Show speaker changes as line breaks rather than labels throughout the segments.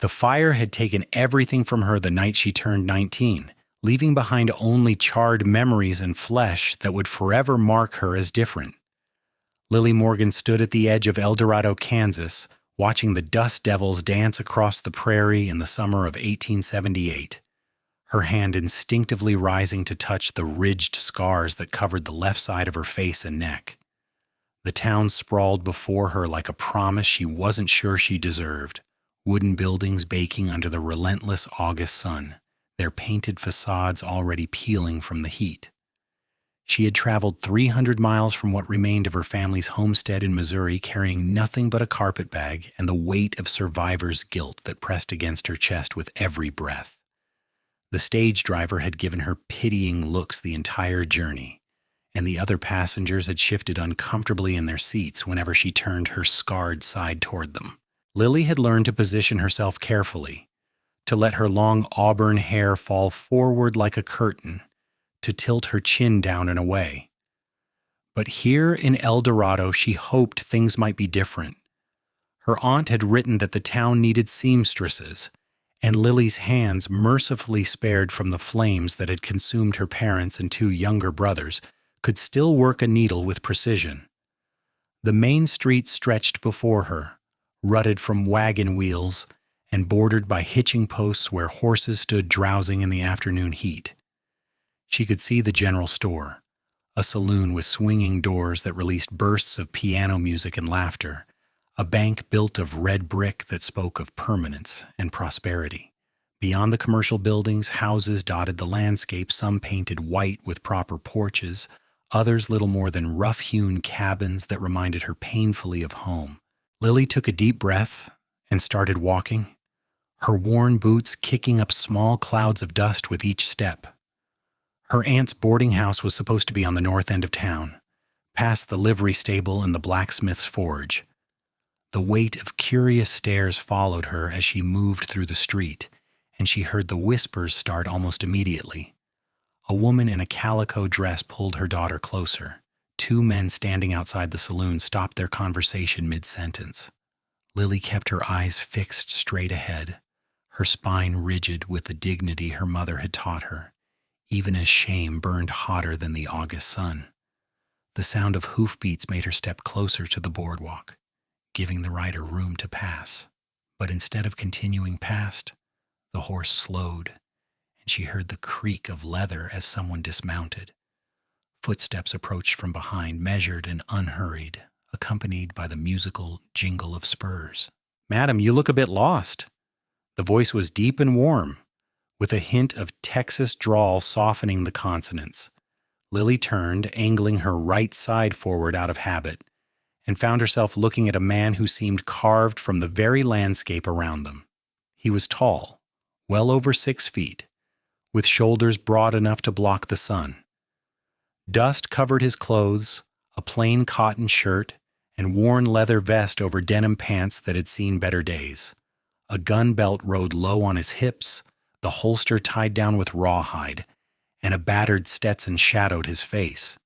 The fire had taken everything from her the night she turned 19, leaving behind only charred memories and flesh that would forever mark her as different. Lily Morgan stood at the edge of El Dorado, Kansas, watching the dust devils dance across the prairie in the summer of 1878, her hand instinctively rising to touch the ridged scars that covered the left side of her face and neck. The town sprawled before her like a promise she wasn't sure she deserved, wooden buildings baking under the relentless August sun, their painted facades already peeling from the heat. She had traveled 300 miles from what remained of her family's homestead in Missouri, carrying nothing but a carpetbag and the weight of survivor's guilt that pressed against her chest with every breath. The stage driver had given her pitying looks the entire journey, and the other passengers had shifted uncomfortably in their seats whenever she turned her scarred side toward them. Lily had learned to position herself carefully, to let her long auburn hair fall forward like a curtain, to tilt her chin down and away. But here in El Dorado, she hoped things might be different. Her aunt had written that the town needed seamstresses, and Lily's hands, mercifully spared from the flames that had consumed her parents and 2 younger brothers, could still work a needle with precision. The main street stretched before her, rutted from wagon wheels and bordered by hitching posts where horses stood drowsing in the afternoon heat. She could see the general store, a saloon with swinging doors that released bursts of piano music and laughter, a bank built of red brick that spoke of permanence and prosperity. Beyond the commercial buildings, houses dotted the landscape, some painted white with proper porches, others little more than rough-hewn cabins that reminded her painfully of home. Lily took a deep breath and started walking, her worn boots kicking up small clouds of dust with each step. Her aunt's boarding house was supposed to be on the north end of town, past the livery stable and the blacksmith's forge. The weight of curious stares followed her as she moved through the street, and she heard the whispers start almost immediately. A woman in a calico dress pulled her daughter closer. 2 men standing outside the saloon stopped their conversation mid-sentence. Lily kept her eyes fixed straight ahead, her spine rigid with the dignity her mother had taught her, even as shame burned hotter than the August sun. The sound of hoofbeats made her step closer to the boardwalk, giving the rider room to pass. But instead of continuing past, the horse slowed, and she heard the creak of leather as someone dismounted. Footsteps approached from behind, measured and unhurried, accompanied by the musical jingle of spurs. "Madam, you look a bit lost." The voice was deep and warm, with a hint of Texas drawl softening the consonants. Lily turned, angling her right side forward out of habit, and found herself looking at a man who seemed carved from the very landscape around them. He was tall, well over 6 feet, with shoulders broad enough to block the sun. Dust covered his clothes, a plain cotton shirt, and worn leather vest over denim pants that had seen better days. A gun belt rode low on his hips, the holster tied down with rawhide, and a battered Stetson shadowed his face.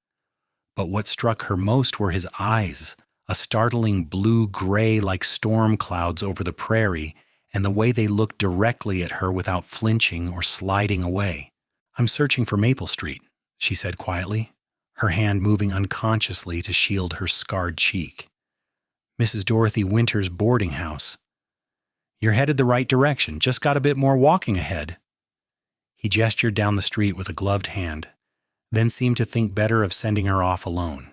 But what struck her most were his eyes, a startling blue-gray like storm clouds over the prairie, and the way they looked directly at her without flinching or sliding away. "I'm searching for Maple Street," she said quietly, her hand moving unconsciously to shield her scarred cheek. "Mrs. Dorothy Winter's boarding house." "You're headed the right direction, just got a bit more walking ahead." He gestured down the street with a gloved hand, then seemed to think better of sending her off alone.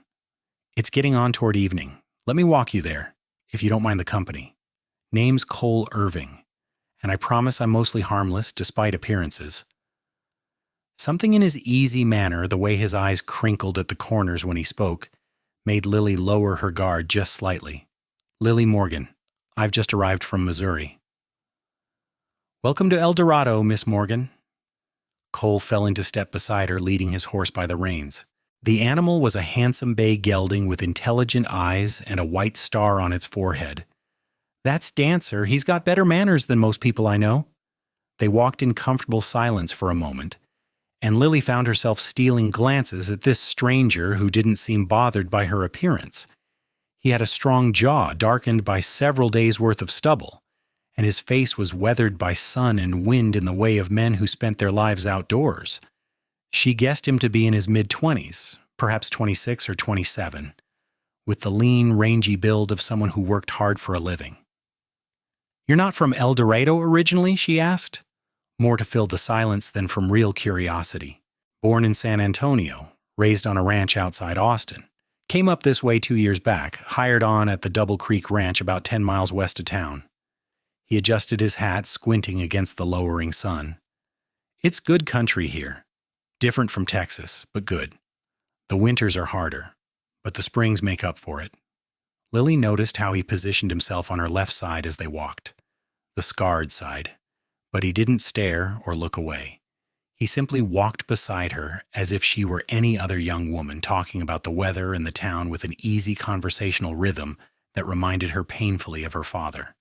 "It's getting on toward evening. Let me walk you there, if you don't mind the company. Name's Cole Irving, and I promise I'm mostly harmless, despite appearances." Something in his easy manner, the way his eyes crinkled at the corners when he spoke, made Lily lower her guard just slightly. "Lily Morgan. I've just arrived from Missouri." "Welcome to El Dorado, Miss Morgan." Cole fell into step beside her, leading his horse by the reins. The animal was a handsome bay gelding with intelligent eyes and a white star on its forehead. "That's Dancer. He's got better manners than most people I know." They walked in comfortable silence for a moment, and Lily found herself stealing glances at this stranger who didn't seem bothered by her appearance. He had a strong jaw darkened by several days' worth of stubble, and his face was weathered by sun and wind in the way of men who spent their lives outdoors. She guessed him to be in his mid-20s, perhaps 26 or 27, with the lean, rangy build of someone who worked hard for a living. "You're not from El Dorado originally?" she asked, more to fill the silence than from real curiosity. "Born in San Antonio, raised on a ranch outside Austin. Came up this way 2 years back, hired on at the Double Creek Ranch about 10 miles west of town." He adjusted his hat, squinting against the lowering sun. "It's good country here. Different from Texas, but good. The winters are harder, but the springs make up for it." Lily noticed how he positioned himself on her left side as they walked, the scarred side, but he didn't stare or look away. He simply walked beside her as if she were any other young woman talking about the weather and the town with an easy conversational rhythm that reminded her painfully of her father.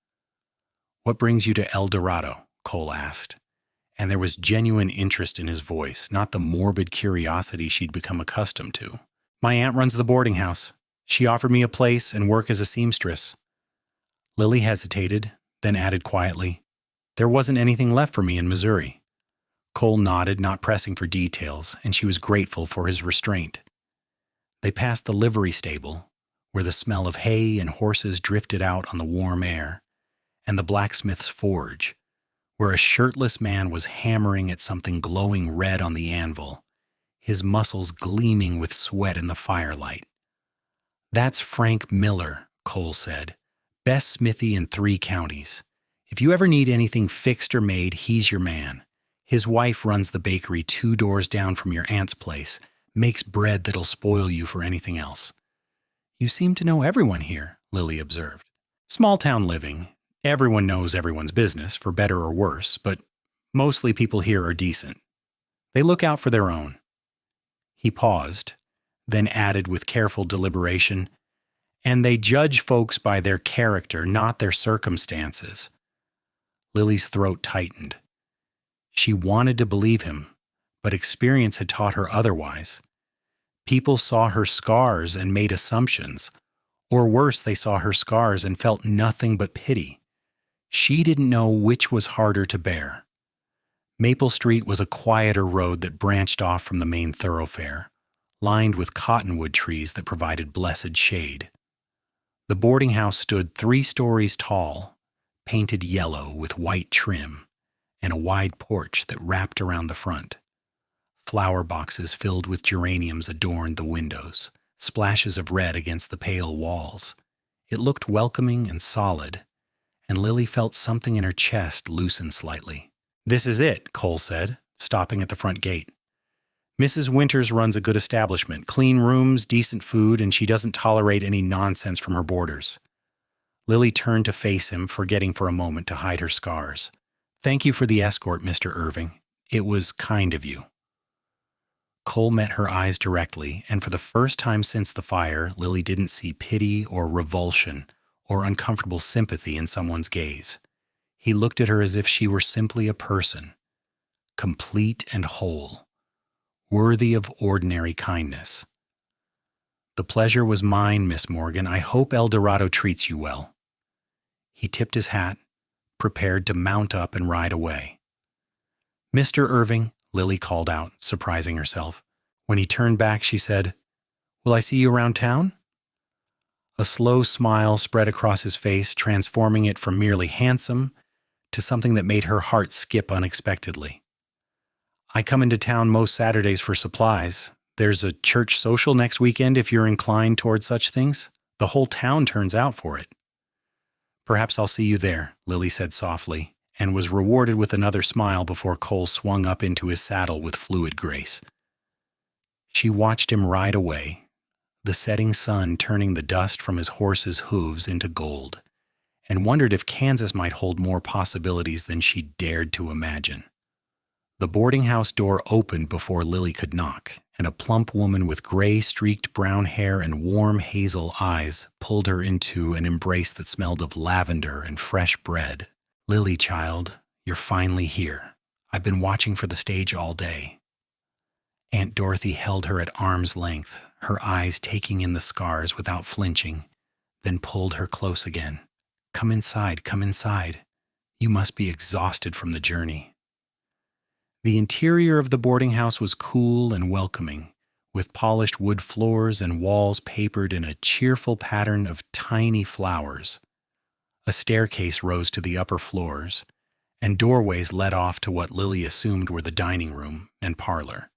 "What brings you to El Dorado?" Cole asked, and there was genuine interest in his voice, not the morbid curiosity she'd become accustomed to. "My aunt runs the boarding house. She offered me a place and work as a seamstress." Lily hesitated, then added quietly, "There wasn't anything left for me in Missouri." Cole nodded, not pressing for details, and she was grateful for his restraint. They passed the livery stable, where the smell of hay and horses drifted out on the warm air, and the blacksmith's forge, where a shirtless man was hammering at something glowing red on the anvil, his muscles gleaming with sweat in the firelight. "That's Frank Miller," Cole said. "Best smithy in 3 counties. If you ever need anything fixed or made, he's your man. His wife runs the bakery 2 doors down from your aunt's place, makes bread that'll spoil you for anything else." "You seem to know everyone here," Lily observed. "Small town living. Everyone knows everyone's business, for better or worse, but mostly people here are decent. They look out for their own." He paused, then added with careful deliberation, "And they judge folks by their character, not their circumstances." Lily's throat tightened. She wanted to believe him, but experience had taught her otherwise. People saw her scars and made assumptions, or worse, they saw her scars and felt nothing but pity. She didn't know which was harder to bear. Maple Street was a quieter road that branched off from the main thoroughfare, lined with cottonwood trees that provided blessed shade. The boarding house stood 3 stories tall, painted yellow with white trim, and a wide porch that wrapped around the front. Flower boxes filled with geraniums adorned the windows, splashes of red against the pale walls. It looked welcoming and solid, and Lily felt something in her chest loosen slightly. "This is it," Cole said, stopping at the front gate. "Mrs. Winters runs a good establishment, clean rooms, decent food, and she doesn't tolerate any nonsense from her boarders." Lily turned to face him, forgetting for a moment to hide her scars. "Thank you for the escort, Mr. Irving. It was kind of you." Cole met her eyes directly, and for the first time since the fire, Lily didn't see pity or revulsion or uncomfortable sympathy in someone's gaze. He looked at her as if she were simply a person, complete and whole, worthy of ordinary kindness. "The pleasure was mine, Miss Morgan. I hope El Dorado treats you well." He tipped his hat, prepared to mount up and ride away. "Mr. Irving," Lily called out, surprising herself. When he turned back, she said, "Will I see you around town?" A slow smile spread across his face, transforming it from merely handsome to something that made her heart skip unexpectedly. "I come into town most Saturdays for supplies. There's a church social next weekend if you're inclined toward such things. The whole town turns out for it." "Perhaps I'll see you there," Lily said softly, and was rewarded with another smile before Cole swung up into his saddle with fluid grace. She watched him ride away, the setting sun turning the dust from his horse's hooves into gold, and wondered if Kansas might hold more possibilities than she dared to imagine. The boarding house door opened before Lily could knock, and a plump woman with gray-streaked brown hair and warm hazel eyes pulled her into an embrace that smelled of lavender and fresh bread. "Lily, child, you're finally here. I've been watching for the stage all day." Aunt Dorothy held her at arm's length, her eyes taking in the scars without flinching, then pulled her close again. Come inside, You must be exhausted from the journey." The interior of the boarding house was cool and welcoming, with polished wood floors and walls papered in a cheerful pattern of tiny flowers. A staircase rose to the upper floors, and doorways led off to what Lily assumed were the dining room and parlor.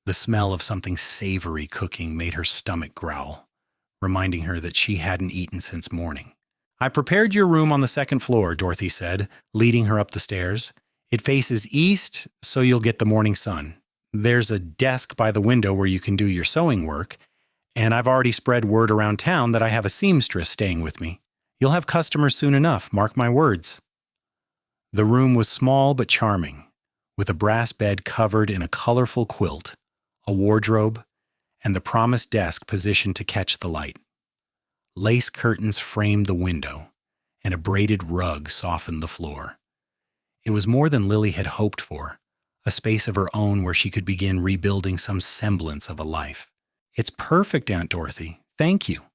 The smell of something savory cooking made her stomach growl, reminding her that she hadn't eaten since morning. "I prepared your room on the second floor," Dorothy said, leading her up the stairs. "It faces east, so you'll get the morning sun. There's a desk by the window where you can do your sewing work, and I've already spread word around town that I have a seamstress staying with me. You'll have customers soon enough, mark my words." The room was small but charming, with a brass bed covered in a colorful quilt, a wardrobe, and the promised desk positioned to catch the light. Lace curtains framed the window, and a braided rug softened the floor. It was more than Lily had hoped for, a space of her own where she could begin rebuilding some semblance of a life. "It's perfect, Aunt Dorothy. Thank you."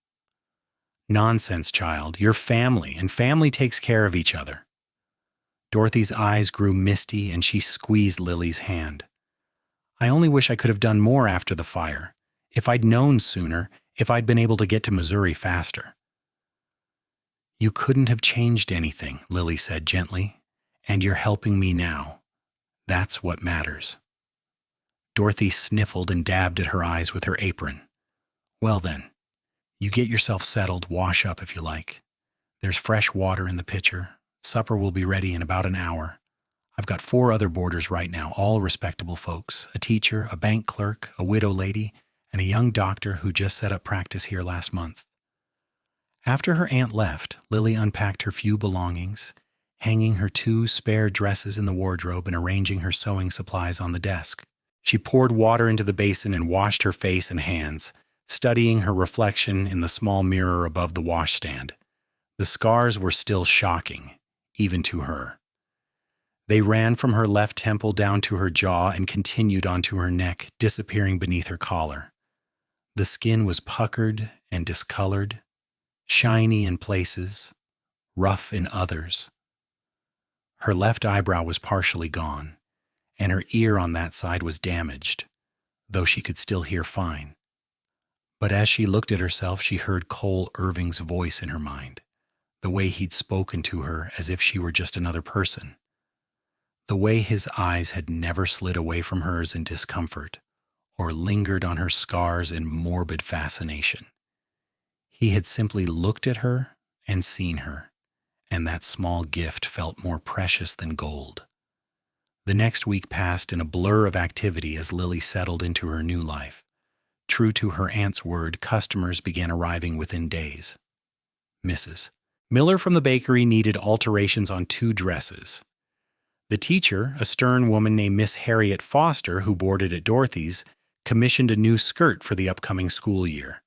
"Nonsense, child. You're family, and family takes care of each other." Dorothy's eyes grew misty, and she squeezed Lily's hand. "I only wish I could have done more after the fire. If I'd known sooner, if I'd been able to get to Missouri faster." "You couldn't have changed anything," Lily said gently, "and you're helping me now. That's what matters." Dorothy sniffled and dabbed at her eyes with her apron. "Well then, you get yourself settled, wash up if you like. There's fresh water in the pitcher. Supper will be ready in about an hour. I've got 4 other boarders right now, all respectable folks, a teacher, a bank clerk, a widow lady, and a young doctor who just set up practice here last month." After her aunt left, Lily unpacked her few belongings, hanging her 2 spare dresses in the wardrobe and arranging her sewing supplies on the desk. She poured water into the basin and washed her face and hands, studying her reflection in the small mirror above the washstand. The scars were still shocking, even to her. They ran from her left temple down to her jaw and continued onto her neck, disappearing beneath her collar. The skin was puckered and discolored, shiny in places, rough in others. Her left eyebrow was partially gone, and her ear on that side was damaged, though she could still hear fine. But as she looked at herself, she heard Cole Irving's voice in her mind, the way he'd spoken to her as if she were just another person. The way his eyes had never slid away from hers in discomfort, or lingered on her scars in morbid fascination. He had simply looked at her and seen her, and that small gift felt more precious than gold. The next week passed in a blur of activity as Lily settled into her new life. True to her aunt's word, customers began arriving within days. Mrs. Miller from the bakery needed alterations on 2 dresses. The teacher, a stern woman named Miss Harriet Foster, who boarded at Dorothy's, commissioned a new skirt for the upcoming school year.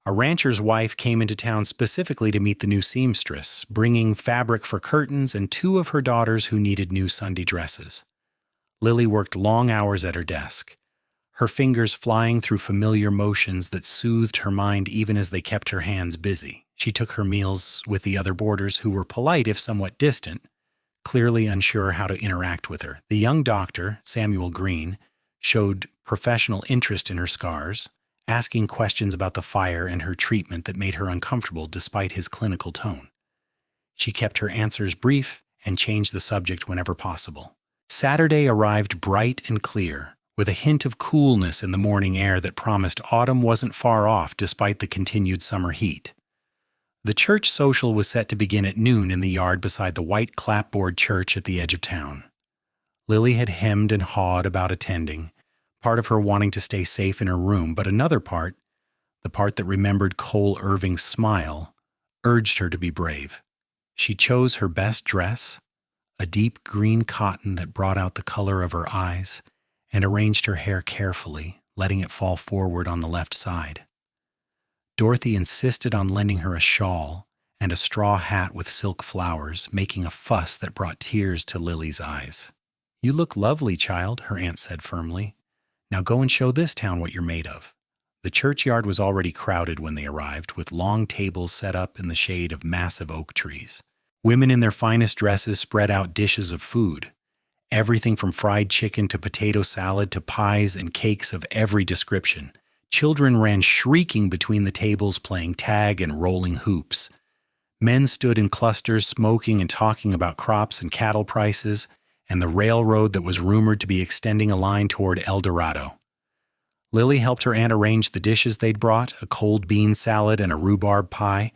A rancher's wife came into town specifically to meet the new seamstress, bringing fabric for curtains and 2 of her daughters who needed new Sunday dresses. Lily worked long hours at her desk, her fingers flying through familiar motions that soothed her mind even as they kept her hands busy. She took her meals with the other boarders who were polite if somewhat distant, clearly unsure how to interact with her. The young doctor, Samuel Green, showed professional interest in her scars, asking questions about the fire and her treatment that made her uncomfortable despite his clinical tone. She kept her answers brief and changed the subject whenever possible. Saturday arrived bright and clear, with a hint of coolness in the morning air that promised autumn wasn't far off despite the continued summer heat. The church social was set to begin at noon in the yard beside the white clapboard church at the edge of town. Lily had hemmed and hawed about attending, part of her wanting to stay safe in her room, but another part, the part that remembered Cole Irving's smile, urged her to be brave. She chose her best dress, a deep green cotton that brought out the color of her eyes, and arranged her hair carefully, letting it fall forward on the left side. Dorothy insisted on lending her a shawl and a straw hat with silk flowers, making a fuss that brought tears to Lily's eyes. "You look lovely, child," her aunt said firmly. "Now go and show this town what you're made of." The churchyard was already crowded when they arrived, with long tables set up in the shade of massive oak trees. Women in their finest dresses spread out dishes of food, everything from fried chicken to potato salad to pies and cakes of every description. Children ran shrieking between the tables playing tag and rolling hoops. Men stood in clusters smoking and talking about crops and cattle prices and the railroad that was rumored to be extending a line toward El Dorado. Lily helped her aunt arrange the dishes they'd brought, a cold bean salad and a rhubarb pie,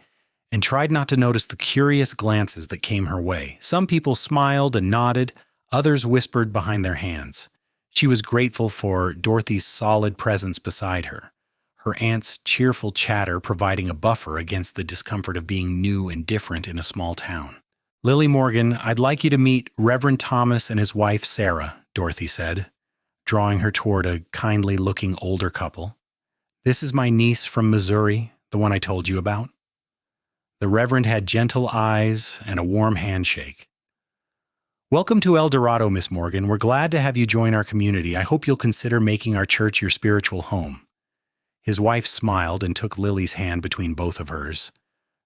and tried not to notice the curious glances that came her way. Some people smiled and nodded, others whispered behind their hands. She was grateful for Dorothy's solid presence beside her, her aunt's cheerful chatter providing a buffer against the discomfort of being new and different in a small town. "Lily Morgan, I'd like you to meet Reverend Thomas and his wife Sarah," Dorothy said, drawing her toward a kindly-looking older couple. "This is my niece from Missouri, the one I told you about." The Reverend had gentle eyes and a warm handshake. "Welcome to El Dorado, Miss Morgan. We're glad to have you join our community. I hope you'll consider making our church your spiritual home." His wife smiled and took Lily's hand between both of hers.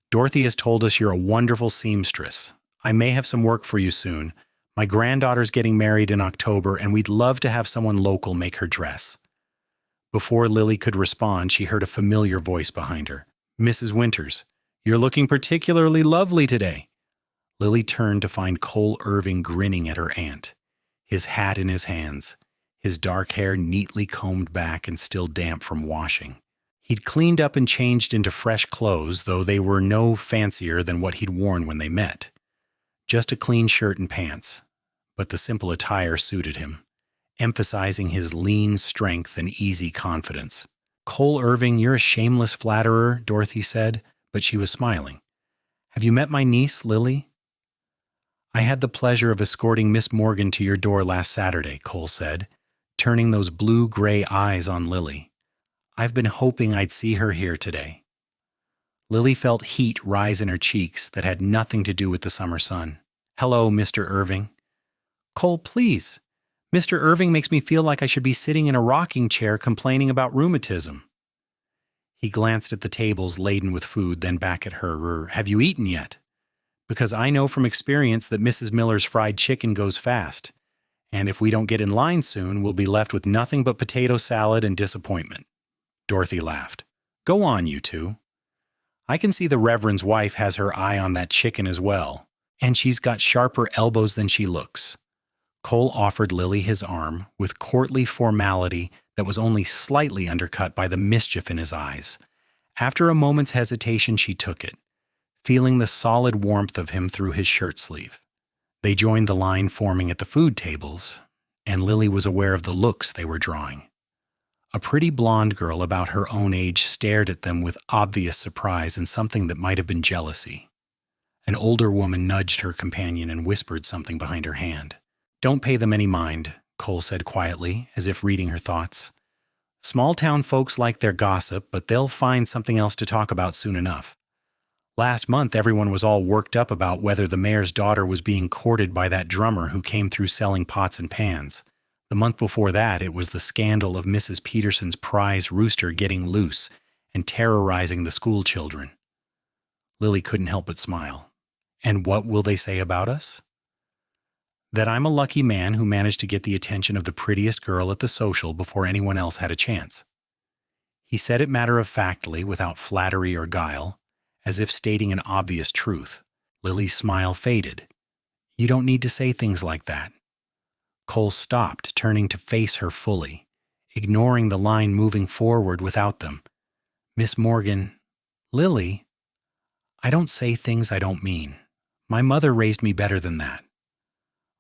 "Dorothy has told us you're a wonderful seamstress. I may have some work for you soon. My granddaughter's getting married in October, and we'd love to have someone local make her dress." Before Lily could respond, she heard a familiar voice behind her. "Mrs. Winters, you're looking particularly lovely today." Lily turned to find Cole Irving grinning at her aunt, his hat in his hands, his dark hair neatly combed back and still damp from washing. He'd cleaned up and changed into fresh clothes, though they were no fancier than what he'd worn when they met. Just a clean shirt and pants, but the simple attire suited him, emphasizing his lean strength and easy confidence. "Cole Irving, you're a shameless flatterer," Dorothy said, but she was smiling. "Have you met my niece, Lily?" "I had the pleasure of escorting Miss Morgan to your door last Saturday," Cole said, turning those blue-gray eyes on Lily. "I've been hoping I'd see her here today." Lily felt heat rise in her cheeks that had nothing to do with the summer sun. "Hello, Mr. Irving." "Cole, please. Mr. Irving makes me feel like I should be sitting in a rocking chair complaining about rheumatism." He glanced at the tables laden with food, then back at her. "Have you eaten yet? Because I know from experience that Mrs. Miller's fried chicken goes fast, and if we don't get in line soon, we'll be left with nothing but potato salad and disappointment." Dorothy laughed. "Go on, you two. I can see the Reverend's wife has her eye on that chicken as well, and she's got sharper elbows than she looks." Cole offered Lily his arm with courtly formality that was only slightly undercut by the mischief in his eyes. After a moment's hesitation, she took it, feeling the solid warmth of him through his shirt sleeve. They joined the line forming at the food tables, and Lily was aware of the looks they were drawing. A pretty blonde girl about her own age stared at them with obvious surprise and something that might have been jealousy. An older woman nudged her companion and whispered something behind her hand. "Don't pay them any mind," Cole said quietly, as if reading her thoughts. "Small-town folks like their gossip, but they'll find something else to talk about soon enough. Last month, everyone was all worked up about whether the mayor's daughter was being courted by that drummer who came through selling pots and pans. The month before that, it was the scandal of Mrs. Peterson's prize rooster getting loose and terrorizing the school children." Lily couldn't help but smile. "And what will they say about us?" "That I'm a lucky man who managed to get the attention of the prettiest girl at the social before anyone else had a chance." He said it matter-of-factly, without flattery or guile, as if stating an obvious truth. Lily's smile faded. "You don't need to say things like that." Cole stopped, turning to face her fully, ignoring the line moving forward without them. "Miss Morgan, Lily, I don't say things I don't mean. My mother raised me better than that.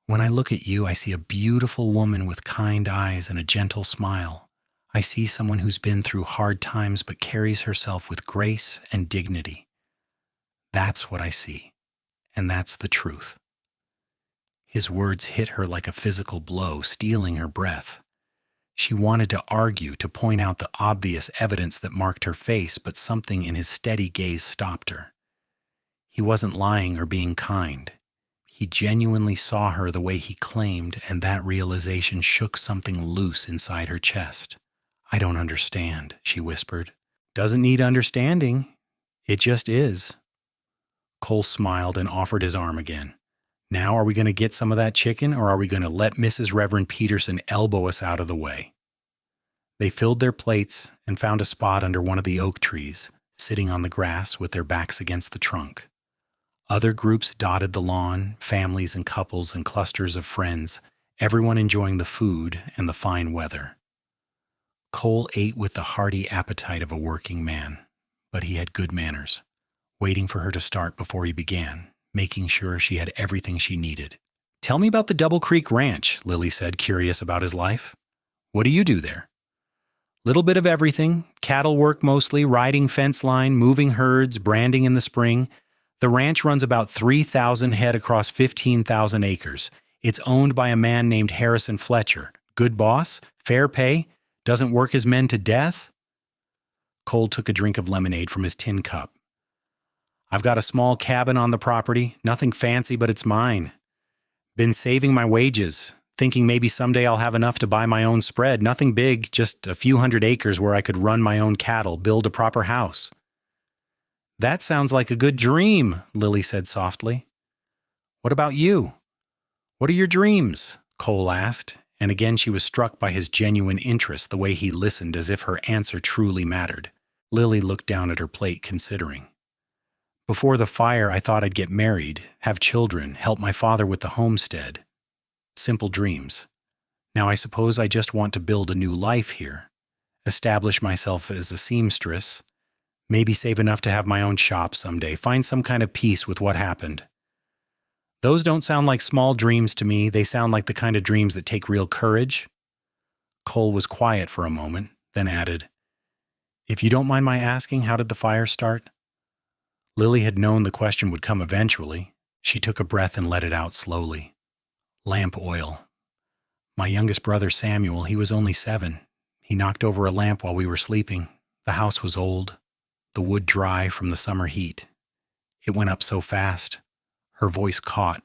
When I look at you, I see a beautiful woman with kind eyes and a gentle smile. I see someone who's been through hard times but carries herself with grace and dignity. That's what I see, and that's the truth." His words hit her like a physical blow, stealing her breath. She wanted to argue, to point out the obvious evidence that marked her face, but something in his steady gaze stopped her. He wasn't lying or being kind. He genuinely saw her the way he claimed, and that realization shook something loose inside her chest. "I don't understand," she whispered. "Doesn't need understanding. It just is." Cole smiled and offered his arm again. Now are we going to get some of that chicken, or are we going to let Mrs. Reverend Peterson elbow us out of the way? They filled their plates and found a spot under one of the oak trees, sitting on the grass with their backs against the trunk. Other groups dotted the lawn, families and couples and clusters of friends, everyone enjoying the food and the fine weather. Cole ate with the hearty appetite of a working man, but he had good manners, waiting for her to start before he began, making sure she had everything she needed. "Tell me about the Double Creek Ranch," Lily said, curious about his life. "What do you do there?" "Little bit of everything. Cattle work mostly, riding fence line, moving herds, branding in the spring. The ranch runs about 3,000 head across 15,000 acres. It's owned by a man named Harrison Fletcher. Good boss, fair pay, doesn't work his men to death." Cole took a drink of lemonade from his tin cup. "I've got a small cabin on the property, nothing fancy, but it's mine. Been saving my wages, thinking maybe someday I'll have enough to buy my own spread. Nothing big, just a few hundred acres where I could run my own cattle, build a proper house." "That sounds like a good dream," Lily said softly. "What about you? What are your dreams?" Cole asked, and again she was struck by his genuine interest, the way he listened as if her answer truly mattered. Lily looked down at her plate, considering. "Before the fire, I thought I'd get married, have children, help my father with the homestead. Simple dreams. Now I suppose I just want to build a new life here, establish myself as a seamstress, maybe save enough to have my own shop someday, find some kind of peace with what happened. Those don't sound like small dreams to me. They sound like the kind of dreams that take real courage." Cole was quiet for a moment, then added, "If you don't mind my asking, how did the fire start?" Lily had known the question would come eventually. She took a breath and let it out slowly. "Lamp oil. My youngest brother Samuel, he was only 7. He knocked over a lamp while we were sleeping. The house was old, the wood dry from the summer heat. It went up so fast." Her voice caught,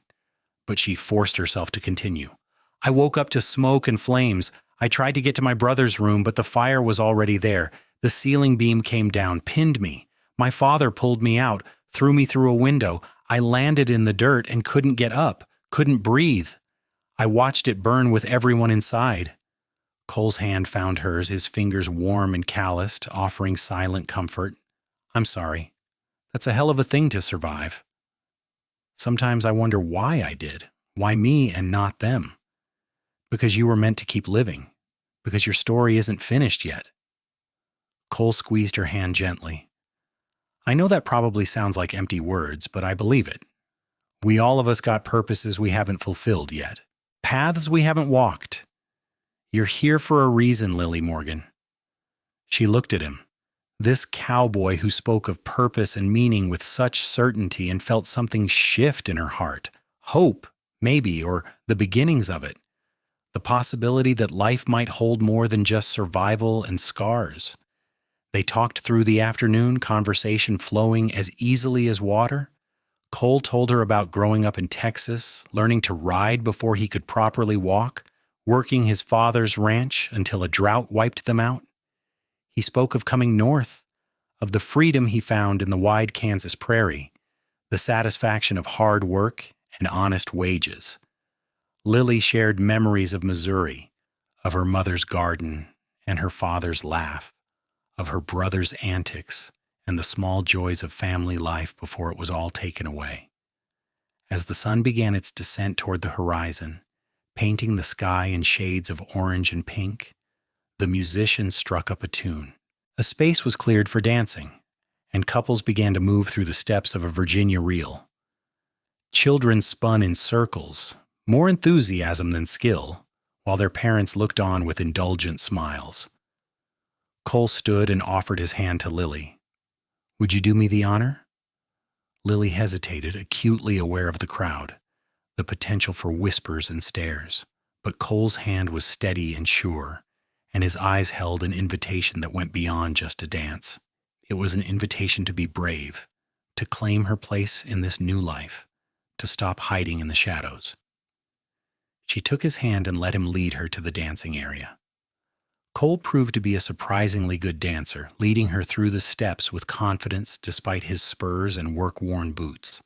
but she forced herself to continue. "I woke up to smoke and flames. I tried to get to my brother's room, but the fire was already there. The ceiling beam came down, pinned me. My father pulled me out, threw me through a window. I landed in the dirt and couldn't get up, couldn't breathe. I watched it burn with everyone inside." Cole's hand found hers, his fingers warm and calloused, offering silent comfort. "I'm sorry. That's a hell of a thing to survive. Sometimes I wonder why I did. Why me and not them? Because you were meant to keep living. Because your story isn't finished yet." Cole squeezed her hand gently. "I know that probably sounds like empty words, but I believe it. We all of us got purposes we haven't fulfilled yet. Paths we haven't walked. You're here for a reason, Lily Morgan." She looked at him. This cowboy who spoke of purpose and meaning with such certainty, and felt something shift in her heart. Hope, maybe, or the beginnings of it. The possibility that life might hold more than just survival and scars. They talked through the afternoon, conversation flowing as easily as water. Cole told her about growing up in Texas, learning to ride before he could properly walk, working his father's ranch until a drought wiped them out. He spoke of coming north, of the freedom he found in the wide Kansas prairie, the satisfaction of hard work and honest wages. Lily shared memories of Missouri, of her mother's garden and her father's laugh, of her brother's antics and the small joys of family life before it was all taken away. As the sun began its descent toward the horizon, painting the sky in shades of orange and pink, the musicians struck up a tune. A space was cleared for dancing, and couples began to move through the steps of a Virginia reel. Children spun in circles, more enthusiasm than skill, while their parents looked on with indulgent smiles. Cole stood and offered his hand to Lily. "Would you do me the honor?" Lily hesitated, acutely aware of the crowd, the potential for whispers and stares, but Cole's hand was steady and sure, and his eyes held an invitation that went beyond just a dance. It was an invitation to be brave, to claim her place in this new life, to stop hiding in the shadows. She took his hand and let him lead her to the dancing area. Cole proved to be a surprisingly good dancer, leading her through the steps with confidence despite his spurs and work-worn boots.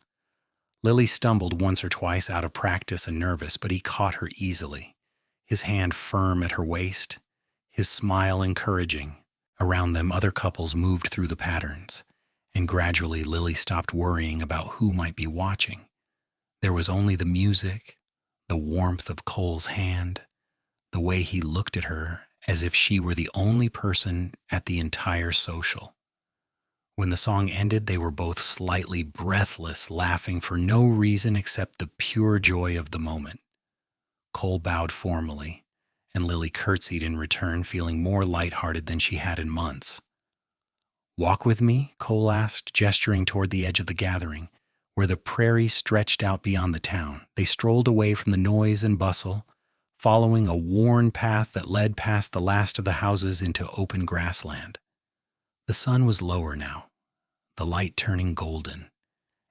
Lily stumbled once or twice out of practice and nervous, but he caught her easily, his hand firm at her waist, his smile encouraging. Around them, other couples moved through the patterns, and gradually Lily stopped worrying about who might be watching. There was only the music, the warmth of Cole's hand, the way he looked at her as if she were the only person at the entire social. When the song ended, they were both slightly breathless, laughing for no reason except the pure joy of the moment. Cole bowed formally, and Lily curtsied in return, feeling more lighthearted than she had in months. "Walk with me?" Cole asked, gesturing toward the edge of the gathering, where the prairie stretched out beyond the town. They strolled away from the noise and bustle, following a worn path that led past the last of the houses into open grassland. The sun was lower now, the light turning golden,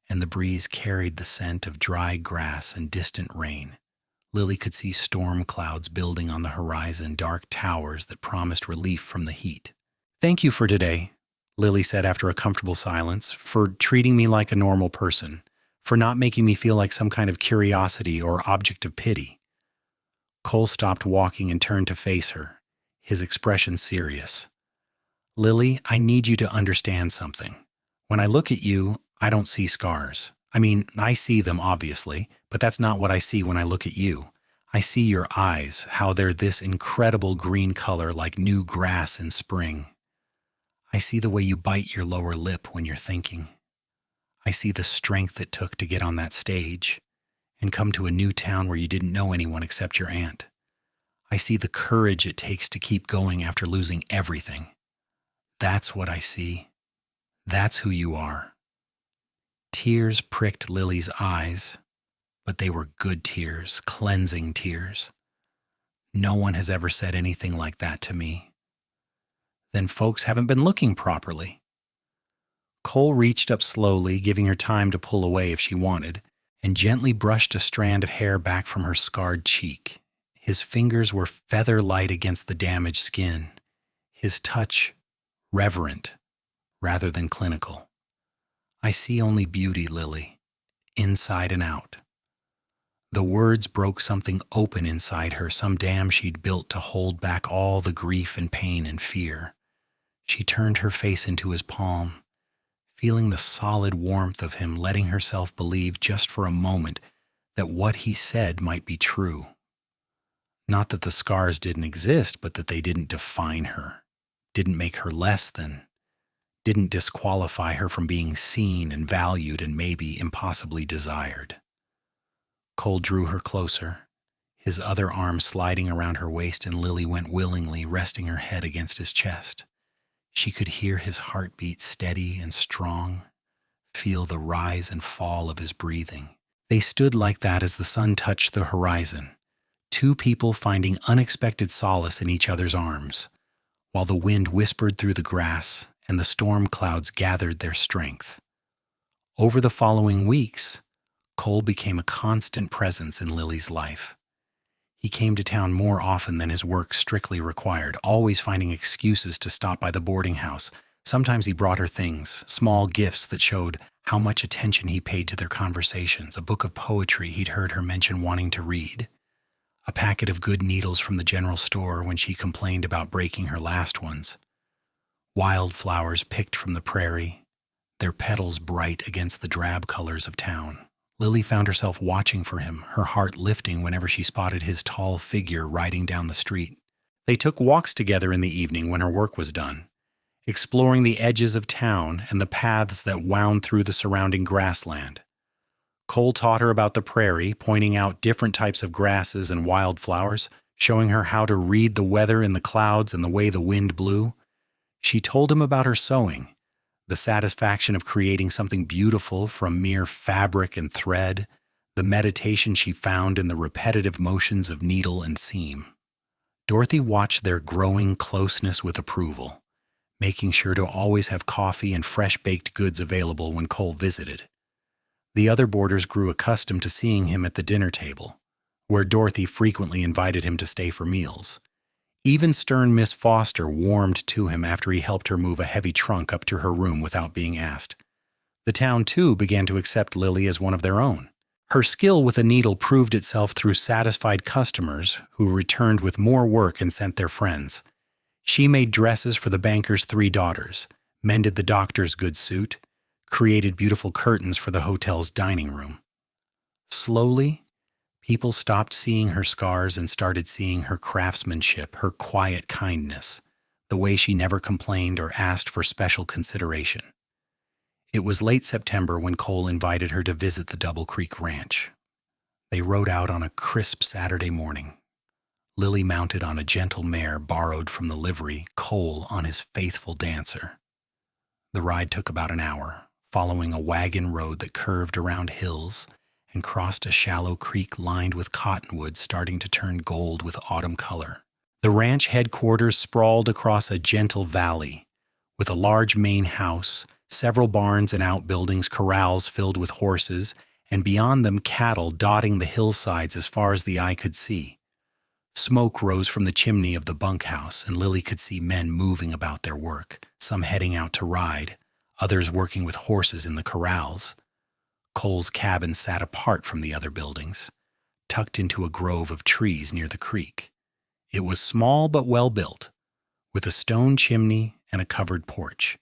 and the breeze carried the scent of dry grass and distant rain. Lily could see storm clouds building on the horizon, dark towers that promised relief from the heat. "Thank you for today," Lily said after a comfortable silence, "for treating me like a normal person, for not making me feel like some kind of curiosity or object of pity." Cole stopped walking and turned to face her, his expression serious. "Lily, I need you to understand something. When I look at you, I don't see scars. I mean, I see them, obviously, but that's not what I see when I look at you. I see your eyes, how they're this incredible green color like new grass in spring. I see the way you bite your lower lip when you're thinking. I see the strength it took to get on that stage and come to a new town where you didn't know anyone except your aunt. I see the courage it takes to keep going after losing everything. That's what I see. That's who you are." Tears pricked Lily's eyes, but they were good tears, cleansing tears. "No one has ever said anything like that to me." "Then folks haven't been looking properly." Cole reached up slowly, giving her time to pull away if she wanted, and gently brushed a strand of hair back from her scarred cheek. His fingers were feather-light against the damaged skin, his touch reverent rather than clinical. "I see only beauty, Lily, inside and out." The words broke something open inside her, some dam she'd built to hold back all the grief and pain and fear. She turned her face into his palm, feeling the solid warmth of him, letting herself believe just for a moment that what he said might be true. Not that the scars didn't exist, but that they didn't define her, didn't make her less than, didn't disqualify her from being seen and valued and maybe impossibly desired. Cole drew her closer, his other arm sliding around her waist, and Lily went willingly, resting her head against his chest. She could hear his heartbeat steady and strong, feel the rise and fall of his breathing. They stood like that as the sun touched the horizon, two people finding unexpected solace in each other's arms, while the wind whispered through the grass and the storm clouds gathered their strength. Over the following weeks, Cole became a constant presence in Lily's life. He came to town more often than his work strictly required, always finding excuses to stop by the boarding house. Sometimes he brought her things, small gifts that showed how much attention he paid to their conversations, a book of poetry he'd heard her mention wanting to read, a packet of good needles from the general store when she complained about breaking her last ones, wildflowers picked from the prairie, their petals bright against the drab colors of town. Lily found herself watching for him, her heart lifting whenever she spotted his tall figure riding down the street. They took walks together in the evening when her work was done, exploring the edges of town and the paths that wound through the surrounding grassland. Cole taught her about the prairie, pointing out different types of grasses and wildflowers, showing her how to read the weather in the clouds and the way the wind blew. She told him about her sewing, the satisfaction of creating something beautiful from mere fabric and thread, the meditation she found in the repetitive motions of needle and seam. Dorothy watched their growing closeness with approval, making sure to always have coffee and fresh baked goods available when Cole visited. The other boarders grew accustomed to seeing him at the dinner table, where Dorothy frequently invited him to stay for meals. Even stern Miss Foster warmed to him after he helped her move a heavy trunk up to her room without being asked. The town, too, began to accept Lily as one of their own. Her skill with a needle proved itself through satisfied customers who returned with more work and sent their friends. She made dresses for the banker's 3 daughters, mended the doctor's good suit, created beautiful curtains for the hotel's dining room. Slowly, people stopped seeing her scars and started seeing her craftsmanship, her quiet kindness, the way she never complained or asked for special consideration. It was late September when Cole invited her to visit the Double Creek Ranch. They rode out on a crisp Saturday morning. Lily mounted on a gentle mare borrowed from the livery, Cole on his faithful dancer. The ride took about an hour, following a wagon road that curved around hills and crossed a shallow creek lined with cottonwoods starting to turn gold with autumn color. The ranch headquarters sprawled across a gentle valley, with a large main house, several barns and outbuildings, corrals filled with horses, and beyond them cattle dotting the hillsides as far as the eye could see. Smoke rose from the chimney of the bunkhouse, and Lily could see men moving about their work, some heading out to ride, others working with horses in the corrals. Cole's cabin sat apart from the other buildings, tucked into a grove of trees near the creek. It was small but well built, with a stone chimney and a covered porch.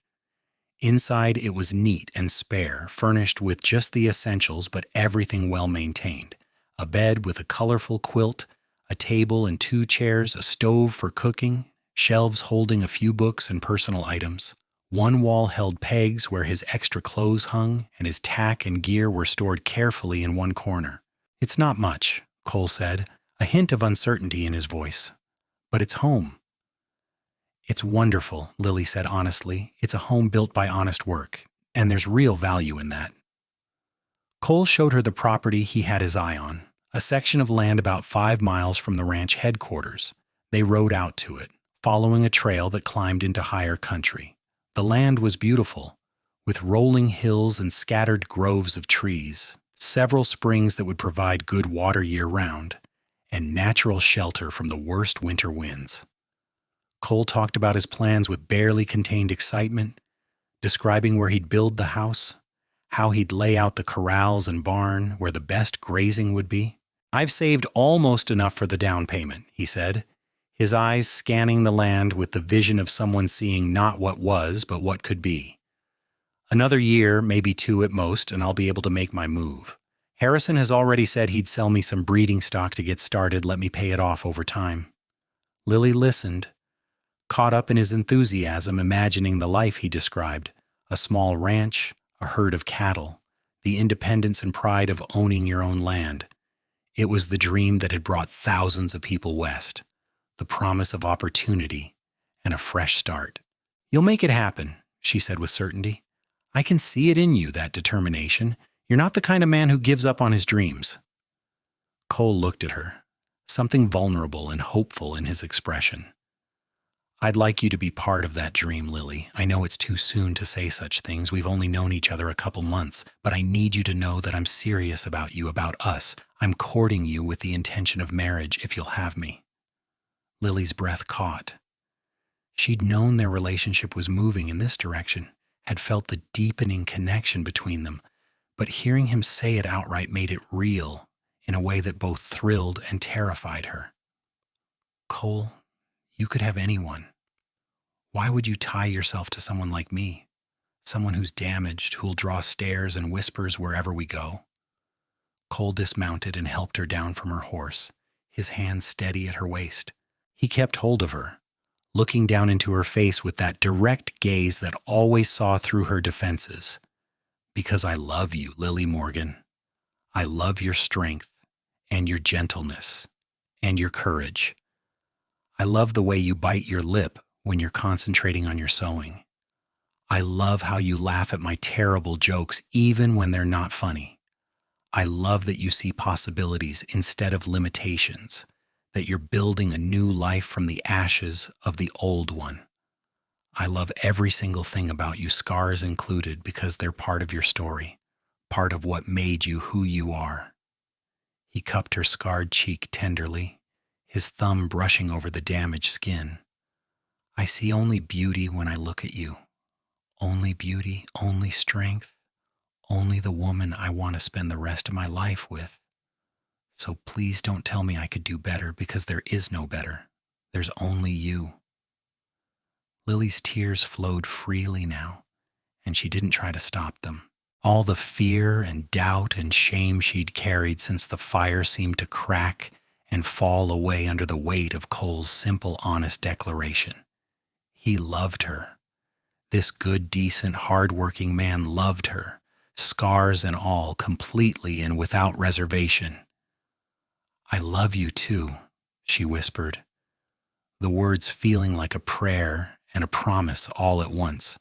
Inside it was neat and spare, furnished with just the essentials but everything well maintained. A bed with a colorful quilt, a table and 2 chairs, a stove for cooking, shelves holding a few books and personal items. One wall held pegs where his extra clothes hung, and his tack and gear were stored carefully in one corner. "It's not much," Cole said, a hint of uncertainty in his voice. "But it's home." "It's wonderful," Lily said honestly. "It's a home built by honest work, and there's real value in that." Cole showed her the property he had his eye on, a section of land about 5 miles from the ranch headquarters. They rode out to it, following a trail that climbed into higher country. The land was beautiful, with rolling hills and scattered groves of trees, several springs that would provide good water year-round, and natural shelter from the worst winter winds. Cole talked about his plans with barely contained excitement, describing where he'd build the house, how he'd lay out the corrals and barn, where the best grazing would be. "I've saved almost enough for the down payment," he said, his eyes scanning the land with the vision of someone seeing not what was, but what could be. "Another year, maybe 2 at most, and I'll be able to make my move. Harrison has already said he'd sell me some breeding stock to get started, let me pay it off over time." Lily listened, caught up in his enthusiasm, imagining the life he described: a small ranch, a herd of cattle, the independence and pride of owning your own land. It was the dream that had brought thousands of people west, the promise of opportunity and a fresh start. "You'll make it happen," she said with certainty. "I can see it in you, that determination. You're not the kind of man who gives up on his dreams." Cole looked at her, something vulnerable and hopeful in his expression. "I'd like you to be part of that dream, Lily. I know it's too soon to say such things. We've only known each other a couple months, but I need you to know that I'm serious about you, about us. I'm courting you with the intention of marriage, if you'll have me." Lily's breath caught. She'd known their relationship was moving in this direction, had felt the deepening connection between them, but hearing him say it outright made it real in a way that both thrilled and terrified her. "Cole, you could have anyone. Why would you tie yourself to someone like me? Someone who's damaged, who'll draw stares and whispers wherever we go?" Cole dismounted and helped her down from her horse, his hand steady at her waist. He kept hold of her, looking down into her face with that direct gaze that always saw through her defenses. "Because I love you, Lily Morgan. I love your strength and your gentleness and your courage. I love the way you bite your lip when you're concentrating on your sewing. I love how you laugh at my terrible jokes even when they're not funny. I love that you see possibilities instead of limitations, that you're building a new life from the ashes of the old one. I love every single thing about you, scars included, because they're part of your story, part of what made you who you are." He cupped her scarred cheek tenderly, his thumb brushing over the damaged skin. I see only beauty when I look at you. Only beauty, only strength, only the woman I want to spend the rest of my life with. So please don't tell me I could do better, because there is no better. There's only you. Lily's tears flowed freely now, and she didn't try to stop them. All the fear and doubt and shame she'd carried since the fire seemed to crack and fall away under the weight of Cole's simple, honest declaration. He loved her. This good, decent, hard-working man loved her, scars and all, completely and without reservation. "I love you too," she whispered, the words feeling like a prayer and a promise all at once.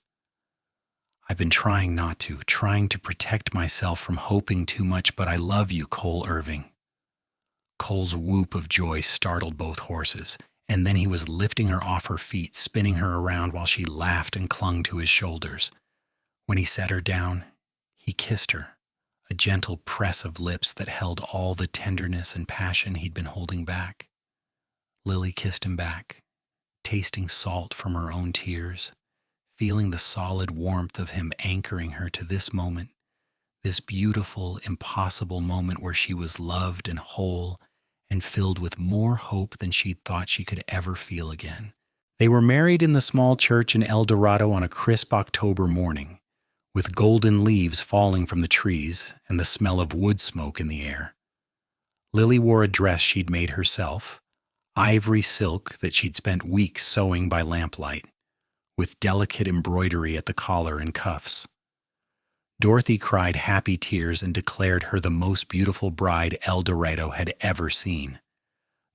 "I've been trying not to, trying to protect myself from hoping too much, but I love you, Cole Irving." Cole's whoop of joy startled both horses, and then he was lifting her off her feet, spinning her around while she laughed and clung to his shoulders. When he set her down, he kissed her, a gentle press of lips that held all the tenderness and passion he'd been holding back. Lily kissed him back, tasting salt from her own tears, feeling the solid warmth of him anchoring her to this moment, this beautiful, impossible moment where she was loved and whole and filled with more hope than she'd thought she could ever feel again. They were married in the small church in El Dorado on a crisp October morning, with golden leaves falling from the trees and the smell of wood smoke in the air. Lily wore a dress she'd made herself, ivory silk that she'd spent weeks sewing by lamplight, with delicate embroidery at the collar and cuffs. Dorothy cried happy tears and declared her the most beautiful bride El Dorado had ever seen.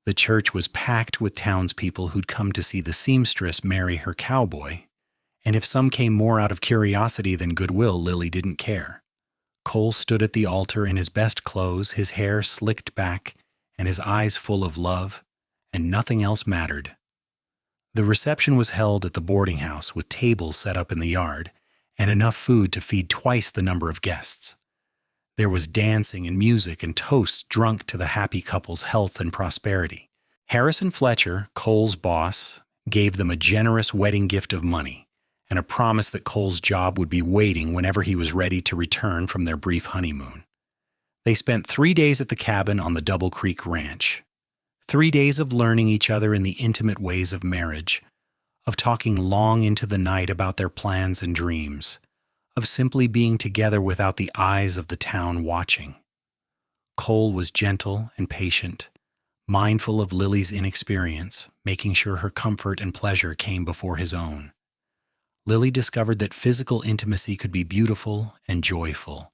The church was packed with townspeople who'd come to see the seamstress marry her cowboy, and if some came more out of curiosity than goodwill, Lily didn't care. Cole stood at the altar in his best clothes, his hair slicked back and his eyes full of love, and nothing else mattered. The reception was held at the boarding house with tables set up in the yard, and enough food to feed twice the number of guests. There was dancing and music and toasts drunk to the happy couple's health and prosperity. Harrison Fletcher, Cole's boss, gave them a generous wedding gift of money and a promise that Cole's job would be waiting whenever he was ready to return from their brief honeymoon. They spent 3 days at the cabin on the Double Creek Ranch. 3 days of learning each other in the intimate ways of marriage, of talking long into the night about their plans and dreams, of simply being together without the eyes of the town watching. Cole was gentle and patient, mindful of Lily's inexperience, making sure her comfort and pleasure came before his own. Lily discovered that physical intimacy could be beautiful and joyful,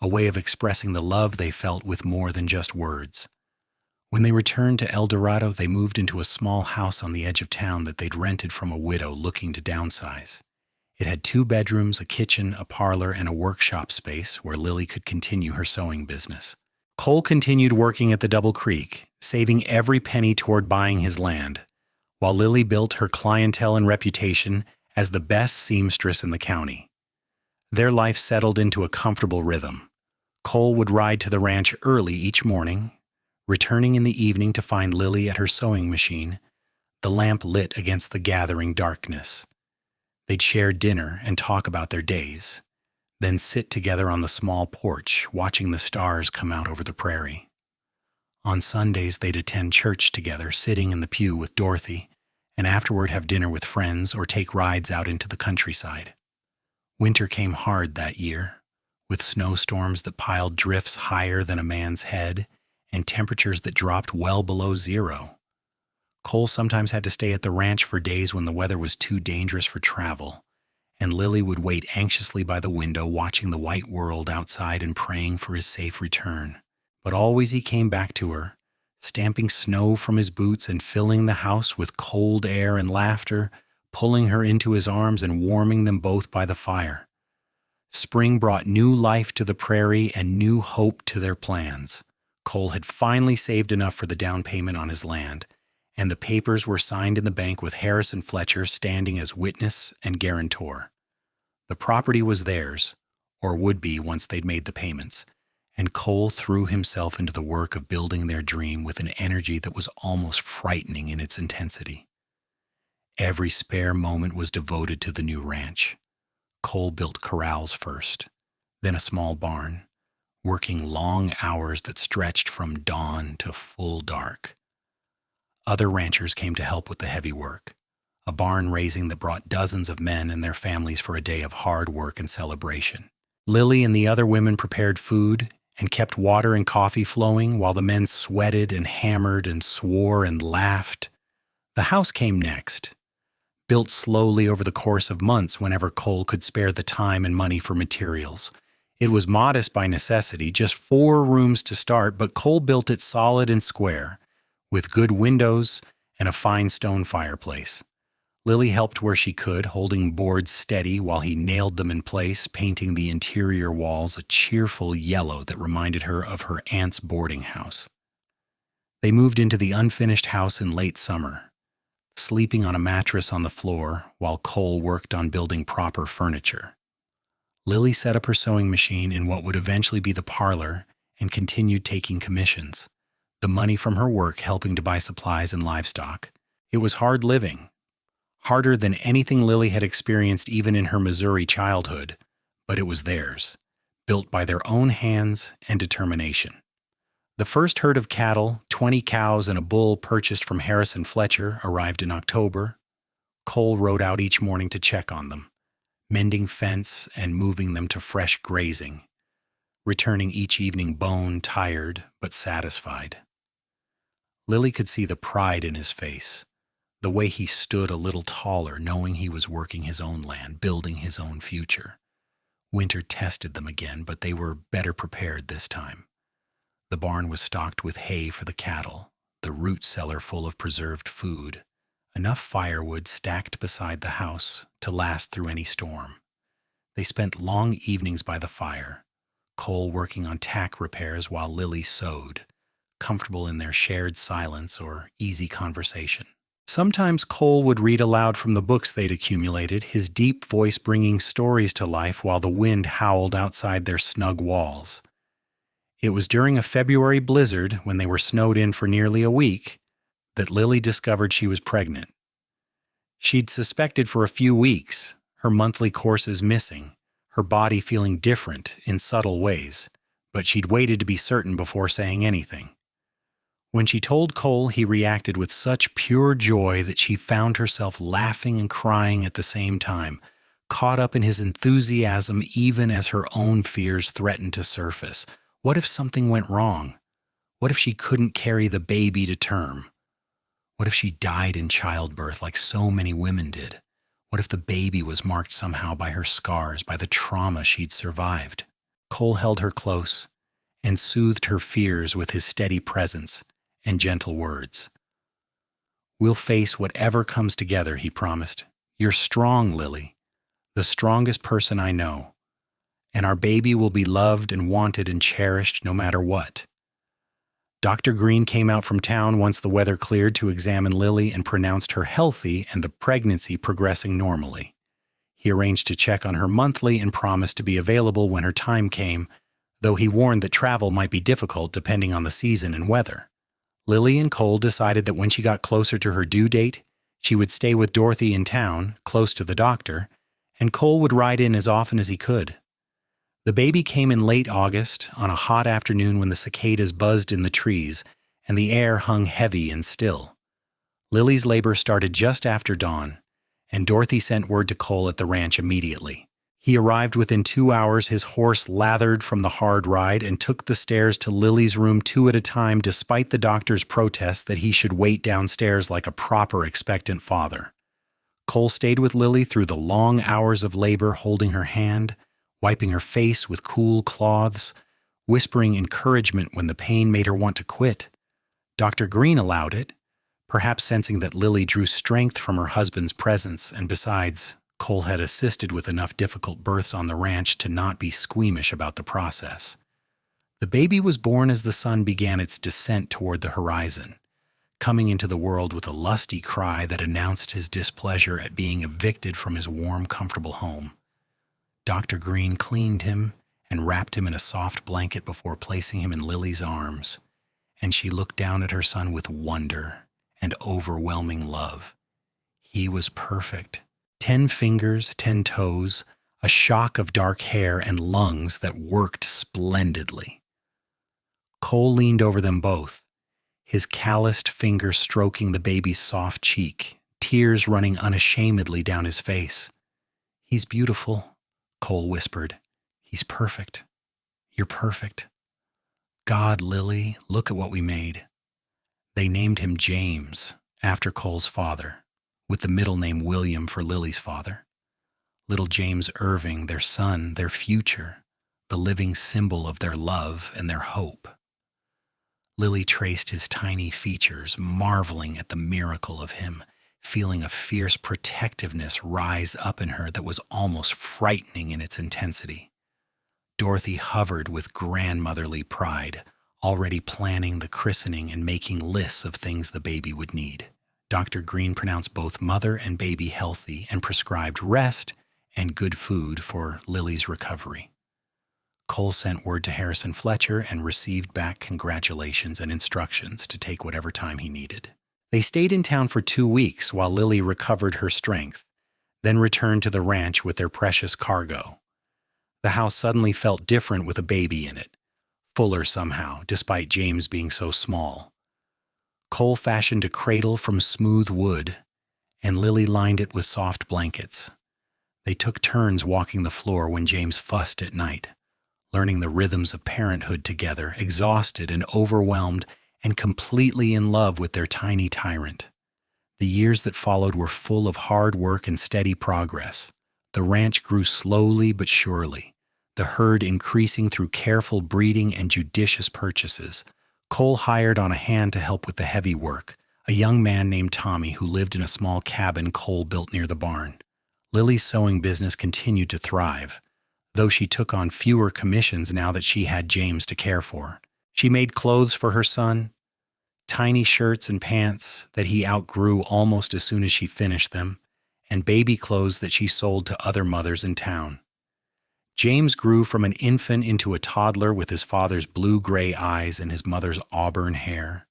a way of expressing the love they felt with more than just words. When they returned to El Dorado, they moved into a small house on the edge of town that they'd rented from a widow looking to downsize. It had 2 bedrooms, a kitchen, a parlor, and a workshop space where Lily could continue her sewing business. Cole continued working at the Double Creek, saving every penny toward buying his land, while Lily built her clientele and reputation as the best seamstress in the county. Their life settled into a comfortable rhythm. Cole would ride to the ranch early each morning, returning in the evening to find Lily at her sewing machine, the lamp lit against the gathering darkness. They'd share dinner and talk about their days, then sit together on the small porch, watching the stars come out over the prairie. On Sundays, they'd attend church together, sitting in the pew with Dorothy, and afterward have dinner with friends or take rides out into the countryside. Winter came hard that year, with snowstorms that piled drifts higher than a man's head and temperatures that dropped well below zero. Cole sometimes had to stay at the ranch for days when the weather was too dangerous for travel, and Lily would wait anxiously by the window, watching the white world outside and praying for his safe return. But always he came back to her, stamping snow from his boots and filling the house with cold air and laughter, pulling her into his arms and warming them both by the fire. Spring brought new life to the prairie and new hope to their plans. Cole had finally saved enough for the down payment on his land, and the papers were signed in the bank with Harrison Fletcher standing as witness and guarantor. The property was theirs, or would be once they'd made the payments, and Cole threw himself into the work of building their dream with an energy that was almost frightening in its intensity. Every spare moment was devoted to the new ranch. Cole built corrals first, then a small barn, working long hours that stretched from dawn to full dark. Other ranchers came to help with the heavy work, a barn raising that brought dozens of men and their families for a day of hard work and celebration. Lily and the other women prepared food and kept water and coffee flowing while the men sweated and hammered and swore and laughed. The house came next, built slowly over the course of months whenever Cole could spare the time and money for materials. It was modest by necessity, just 4 rooms to start, but Cole built it solid and square, with good windows and a fine stone fireplace. Lily helped where she could, holding boards steady while he nailed them in place, painting the interior walls a cheerful yellow that reminded her of her aunt's boarding house. They moved into the unfinished house in late summer, sleeping on a mattress on the floor while Cole worked on building proper furniture. Lily set up her sewing machine in what would eventually be the parlor and continued taking commissions, the money from her work helping to buy supplies and livestock. It was hard living, harder than anything Lily had experienced even in her Missouri childhood, but it was theirs, built by their own hands and determination. The first herd of cattle, 20 cows and a bull purchased from Harrison Fletcher, arrived in October. Cole rode out each morning to check on them, mending fence and moving them to fresh grazing, returning each evening bone-tired but satisfied. Lily could see the pride in his face, the way he stood a little taller, knowing he was working his own land, building his own future. Winter tested them again, but they were better prepared this time. The barn was stocked with hay for the cattle, the root cellar full of preserved food, enough firewood stacked beside the house to last through any storm. They spent long evenings by the fire, Cole working on tack repairs while Lily sewed, comfortable in their shared silence or easy conversation. Sometimes Cole would read aloud from the books they'd accumulated, his deep voice bringing stories to life while the wind howled outside their snug walls. It was during a February blizzard, when they were snowed in for nearly a week, that Lily discovered she was pregnant. She'd suspected for a few weeks, her monthly courses missing, her body feeling different in subtle ways, but she'd waited to be certain before saying anything. When she told Cole, he reacted with such pure joy that she found herself laughing and crying at the same time, caught up in his enthusiasm even as her own fears threatened to surface. What if something went wrong? What if she couldn't carry the baby to term? What if she died in childbirth like so many women did? What if the baby was marked somehow by her scars, by the trauma she'd survived? Cole held her close and soothed her fears with his steady presence and gentle words. "We'll face whatever comes together," he promised. "You're strong, Lily, the strongest person I know, and our baby will be loved and wanted and cherished no matter what." Dr. Green came out from town once the weather cleared to examine Lily and pronounced her healthy and the pregnancy progressing normally. He arranged to check on her monthly and promised to be available when her time came, though he warned that travel might be difficult depending on the season and weather. Lily and Cole decided that when she got closer to her due date, she would stay with Dorothy in town, close to the doctor, and Cole would ride in as often as he could. The baby came in late August, on a hot afternoon when the cicadas buzzed in the trees and the air hung heavy and still. Lily's labor started just after dawn, and Dorothy sent word to Cole at the ranch immediately. He arrived within 2 hours, his horse lathered from the hard ride, and took the stairs to Lily's room 2 at a time despite the doctor's protest that he should wait downstairs like a proper expectant father. Cole stayed with Lily through the long hours of labor, holding her hand, wiping her face with cool cloths, whispering encouragement when the pain made her want to quit. Dr. Green allowed it, perhaps sensing that Lily drew strength from her husband's presence, and besides, Cole had assisted with enough difficult births on the ranch to not be squeamish about the process. The baby was born as the sun began its descent toward the horizon, coming into the world with a lusty cry that announced his displeasure at being evicted from his warm, comfortable home. Dr. Green cleaned him and wrapped him in a soft blanket before placing him in Lily's arms, and she looked down at her son with wonder and overwhelming love. He was perfect. 10 fingers, 10 toes, a shock of dark hair, and lungs that worked splendidly. Cole leaned over them both, his calloused fingers stroking the baby's soft cheek, tears running unashamedly down his face. "He's beautiful," Cole whispered. "He's perfect. You're perfect. God, Lily, look at what we made." They named him James, after Cole's father, with the middle name William for Lily's father. Little James Irving, their son, their future, the living symbol of their love and their hope. Lily traced his tiny features, marveling at the miracle of him, feeling a fierce protectiveness rise up in her that was almost frightening in its intensity. Dorothy hovered with grandmotherly pride, already planning the christening and making lists of things the baby would need. Dr. Green pronounced both mother and baby healthy and prescribed rest and good food for Lily's recovery. Cole sent word to Harrison Fletcher and received back congratulations and instructions to take whatever time he needed. They stayed in town for 2 weeks while Lily recovered her strength, then returned to the ranch with their precious cargo. The house suddenly felt different with a baby in it, fuller somehow, despite James being so small. Cole fashioned a cradle from smooth wood, and Lily lined it with soft blankets. They took turns walking the floor when James fussed at night, learning the rhythms of parenthood together, exhausted and overwhelmed and completely in love with their tiny tyrant. The years that followed were full of hard work and steady progress. The ranch grew slowly but surely, the herd increasing through careful breeding and judicious purchases. Cole hired on a hand to help with the heavy work, a young man named Tommy who lived in a small cabin Cole built near the barn. Lily's sewing business continued to thrive, though she took on fewer commissions now that she had James to care for. She made clothes for her son, tiny shirts and pants that he outgrew almost as soon as she finished them, and baby clothes that she sold to other mothers in town. James grew from an infant into a toddler with his father's blue-gray eyes and his mother's auburn hair.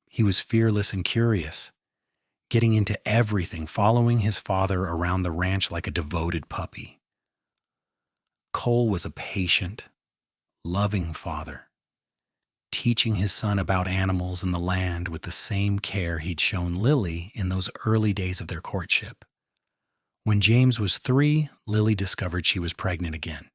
He was fearless and curious, getting into everything, following his father around the ranch like a devoted puppy. Cole was a patient, loving father, teaching his son about animals and the land with the same care he'd shown Lily in those early days of their courtship. When James was 3, Lily discovered she was pregnant again.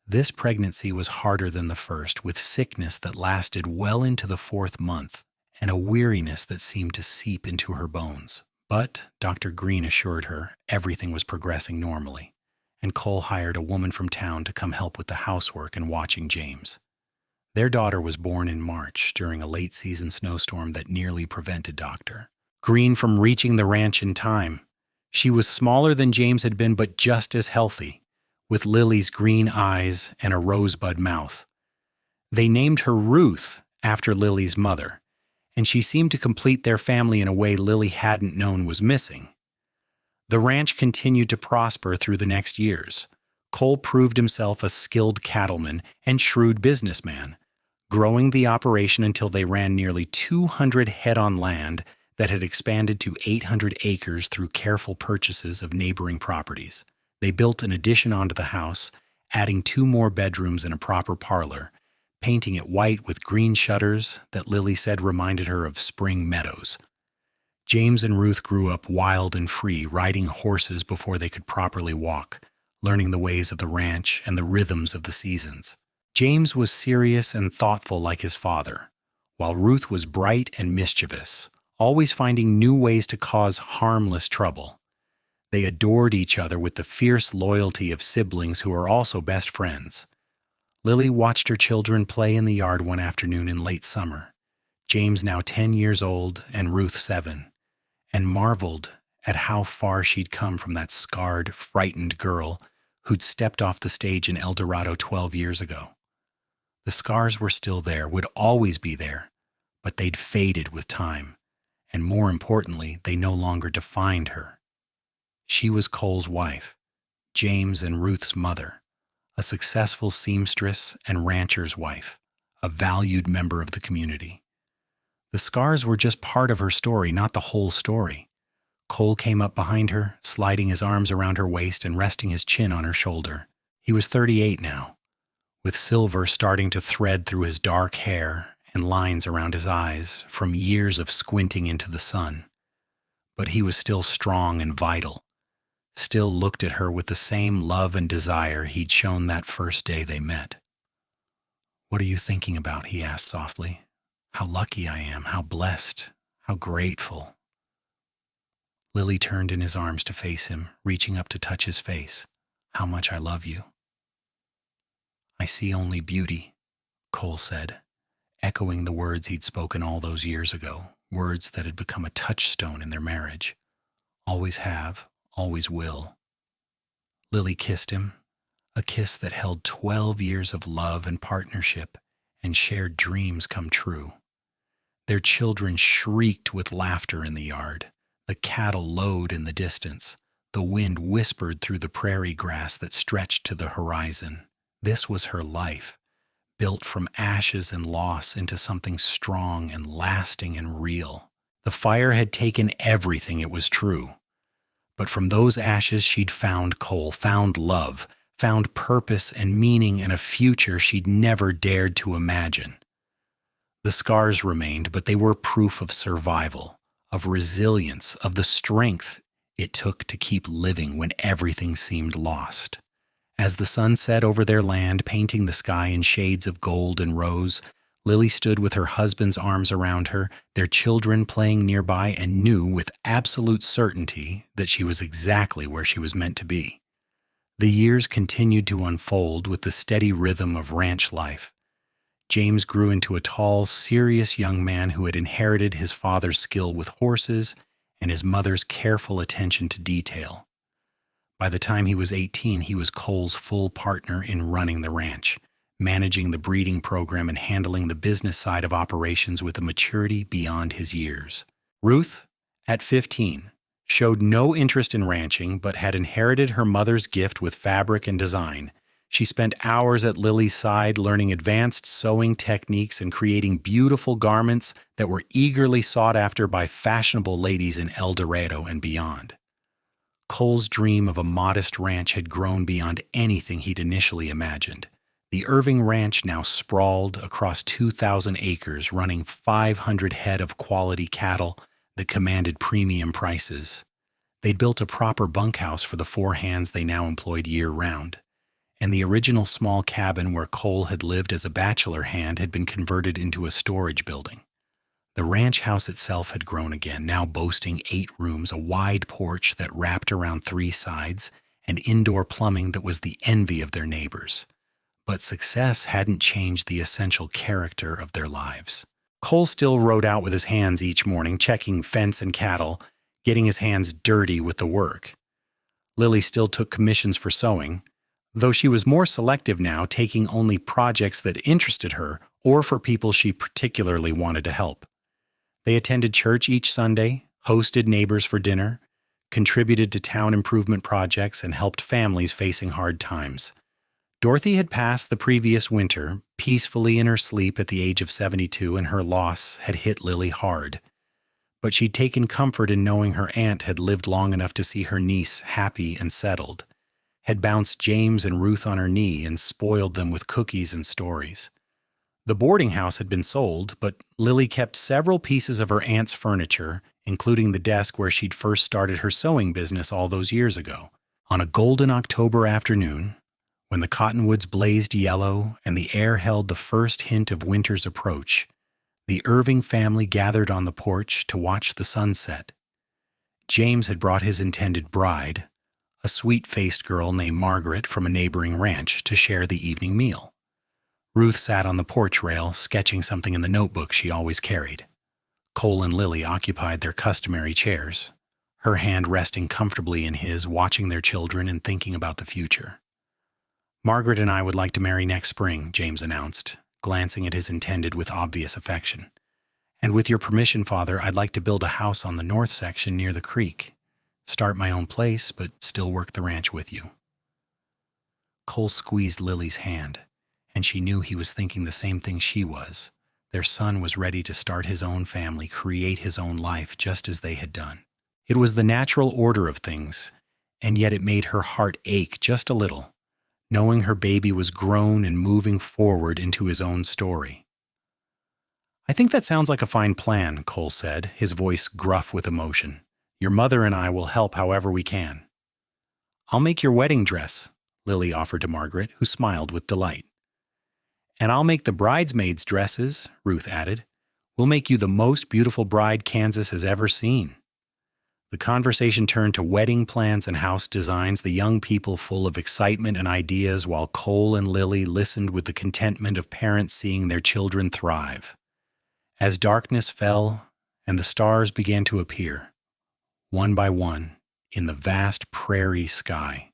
This pregnancy was harder than the first, with sickness that lasted well into the 4th month and a weariness that seemed to seep into her bones. But Dr. Green assured her everything was progressing normally, and Cole hired a woman from town to come help with the housework and watching James. Their daughter was born in March during a late-season snowstorm that nearly prevented Dr. Green from reaching the ranch in time. She was smaller than James had been, but just as healthy, with Lily's green eyes and a rosebud mouth. They named her Ruth after Lily's mother, and she seemed to complete their family in a way Lily hadn't known was missing. The ranch continued to prosper through the next years. Cole proved himself a skilled cattleman and shrewd businessman, growing the operation until they ran nearly 200 head on land that had expanded to 800 acres through careful purchases of neighboring properties. They built an addition onto the house, adding 2 more bedrooms and a proper parlor, painting it white with green shutters that Lily said reminded her of spring meadows. James and Ruth grew up wild and free, riding horses before they could properly walk, learning the ways of the ranch and the rhythms of the seasons. James was serious and thoughtful like his father, while Ruth was bright and mischievous, always finding new ways to cause harmless trouble. They adored each other with the fierce loyalty of siblings who are also best friends. Lily watched her children play in the yard one afternoon in late summer, James now 10 years old and Ruth 7, and marveled at how far she'd come from that scarred, frightened girl who'd stepped off the stage in El Dorado 12 years ago. The scars were still there, would always be there, but they'd faded with time, and more importantly, they no longer defined her. She was Cole's wife, James and Ruth's mother, a successful seamstress and rancher's wife, a valued member of the community. The scars were just part of her story, not the whole story. Cole came up behind her, sliding his arms around her waist and resting his chin on her shoulder. He was 38 now, with silver starting to thread through his dark hair and lines around his eyes from years of squinting into the sun. But he was still strong and vital, still looked at her with the same love and desire he'd shown that first day they met. "What are you thinking about?" he asked softly. "How lucky I am, how blessed, how grateful." Lily turned in his arms to face him, reaching up to touch his face. "How much I love you." "I see only beauty," Cole said, echoing the words he'd spoken all those years ago, words that had become a touchstone in their marriage. "Always have, always will." Lily kissed him, a kiss that held 12 years of love and partnership and shared dreams come true. Their children shrieked with laughter in the yard. The cattle lowed in the distance. The wind whispered through the prairie grass that stretched to the horizon. This was her life, built from ashes and loss into something strong and lasting and real. The fire had taken everything, it was true. But from those ashes she'd found Cole, found love, found purpose and meaning and a future she'd never dared to imagine. The scars remained, but they were proof of survival, of resilience, of the strength it took to keep living when everything seemed lost. As the sun set over their land, painting the sky in shades of gold and rose, Lily stood with her husband's arms around her, their children playing nearby, and knew with absolute certainty that she was exactly where she was meant to be. The years continued to unfold with the steady rhythm of ranch life. James grew into a tall, serious young man who had inherited his father's skill with horses and his mother's careful attention to detail. By the time he was 18, he was Cole's full partner in running the ranch, managing the breeding program and handling the business side of operations with a maturity beyond his years. Ruth, at 15, showed no interest in ranching but had inherited her mother's gift with fabric and design. She spent hours at Lily's side learning advanced sewing techniques and creating beautiful garments that were eagerly sought after by fashionable ladies in El Dorado and beyond. Cole's dream of a modest ranch had grown beyond anything he'd initially imagined. The Irving Ranch now sprawled across 2,000 acres, running 500 head of quality cattle that commanded premium prices. They'd built a proper bunkhouse for the 4 hands they now employed year-round, and the original small cabin where Cole had lived as a bachelor hand had been converted into a storage building. The ranch house itself had grown again, now boasting 8 rooms, a wide porch that wrapped around 3 sides, and indoor plumbing that was the envy of their neighbors. But success hadn't changed the essential character of their lives. Cole still rode out with his hands each morning, checking fence and cattle, getting his hands dirty with the work. Lily still took commissions for sewing, though she was more selective now, taking only projects that interested her or for people she particularly wanted to help. They attended church each Sunday, hosted neighbors for dinner, contributed to town improvement projects, and helped families facing hard times. Dorothy had passed the previous winter peacefully in her sleep at the age of 72, and her loss had hit Lily hard. But she'd taken comfort in knowing her aunt had lived long enough to see her niece happy and settled, had bounced James and Ruth on her knee and spoiled them with cookies and stories. The boarding house had been sold, but Lily kept several pieces of her aunt's furniture, including the desk where she'd first started her sewing business all those years ago. On a golden October afternoon, when the cottonwoods blazed yellow and the air held the first hint of winter's approach, the Irving family gathered on the porch to watch the sunset. James had brought his intended bride, a sweet-faced girl named Margaret from a neighboring ranch, to share the evening meal. Ruth sat on the porch rail, sketching something in the notebook she always carried. Cole and Lily occupied their customary chairs, her hand resting comfortably in his, watching their children and thinking about the future. "Margaret and I would like to marry next spring," James announced, glancing at his intended with obvious affection. "And with your permission, Father, I'd like to build a house on the north section near the creek. Start my own place, but still work the ranch with you." Cole squeezed Lily's hand, and she knew he was thinking the same thing she was. Their son was ready to start his own family, create his own life, just as they had done. It was the natural order of things, and yet it made her heart ache just a little, knowing her baby was grown and moving forward into his own story. "I think that sounds like a fine plan," Cole said, his voice gruff with emotion. "Your mother and I will help however we can." "I'll make your wedding dress," Lily offered to Margaret, who smiled with delight. "And I'll make the bridesmaids' dresses," Ruth added. "We'll make you the most beautiful bride Kansas has ever seen." The conversation turned to wedding plans and house designs, the young people full of excitement and ideas, while Cole and Lily listened with the contentment of parents seeing their children thrive. As darkness fell and the stars began to appear, one by one, in the vast prairie sky,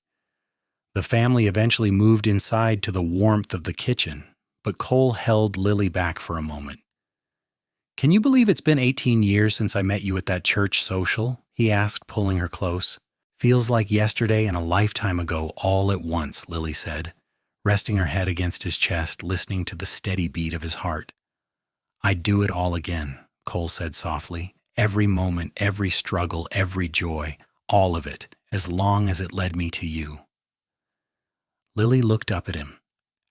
the family eventually moved inside to the warmth of the kitchen, but Cole held Lily back for a moment. "Can you believe it's been 18 years since I met you at that church social?" he asked, pulling her close. "Feels like yesterday and a lifetime ago all at once," Lily said, resting her head against his chest, listening to the steady beat of his heart. "I'd do it all again," Cole said softly. "Every moment, every struggle, every joy, all of it, as long as it led me to you." Lily looked up at him,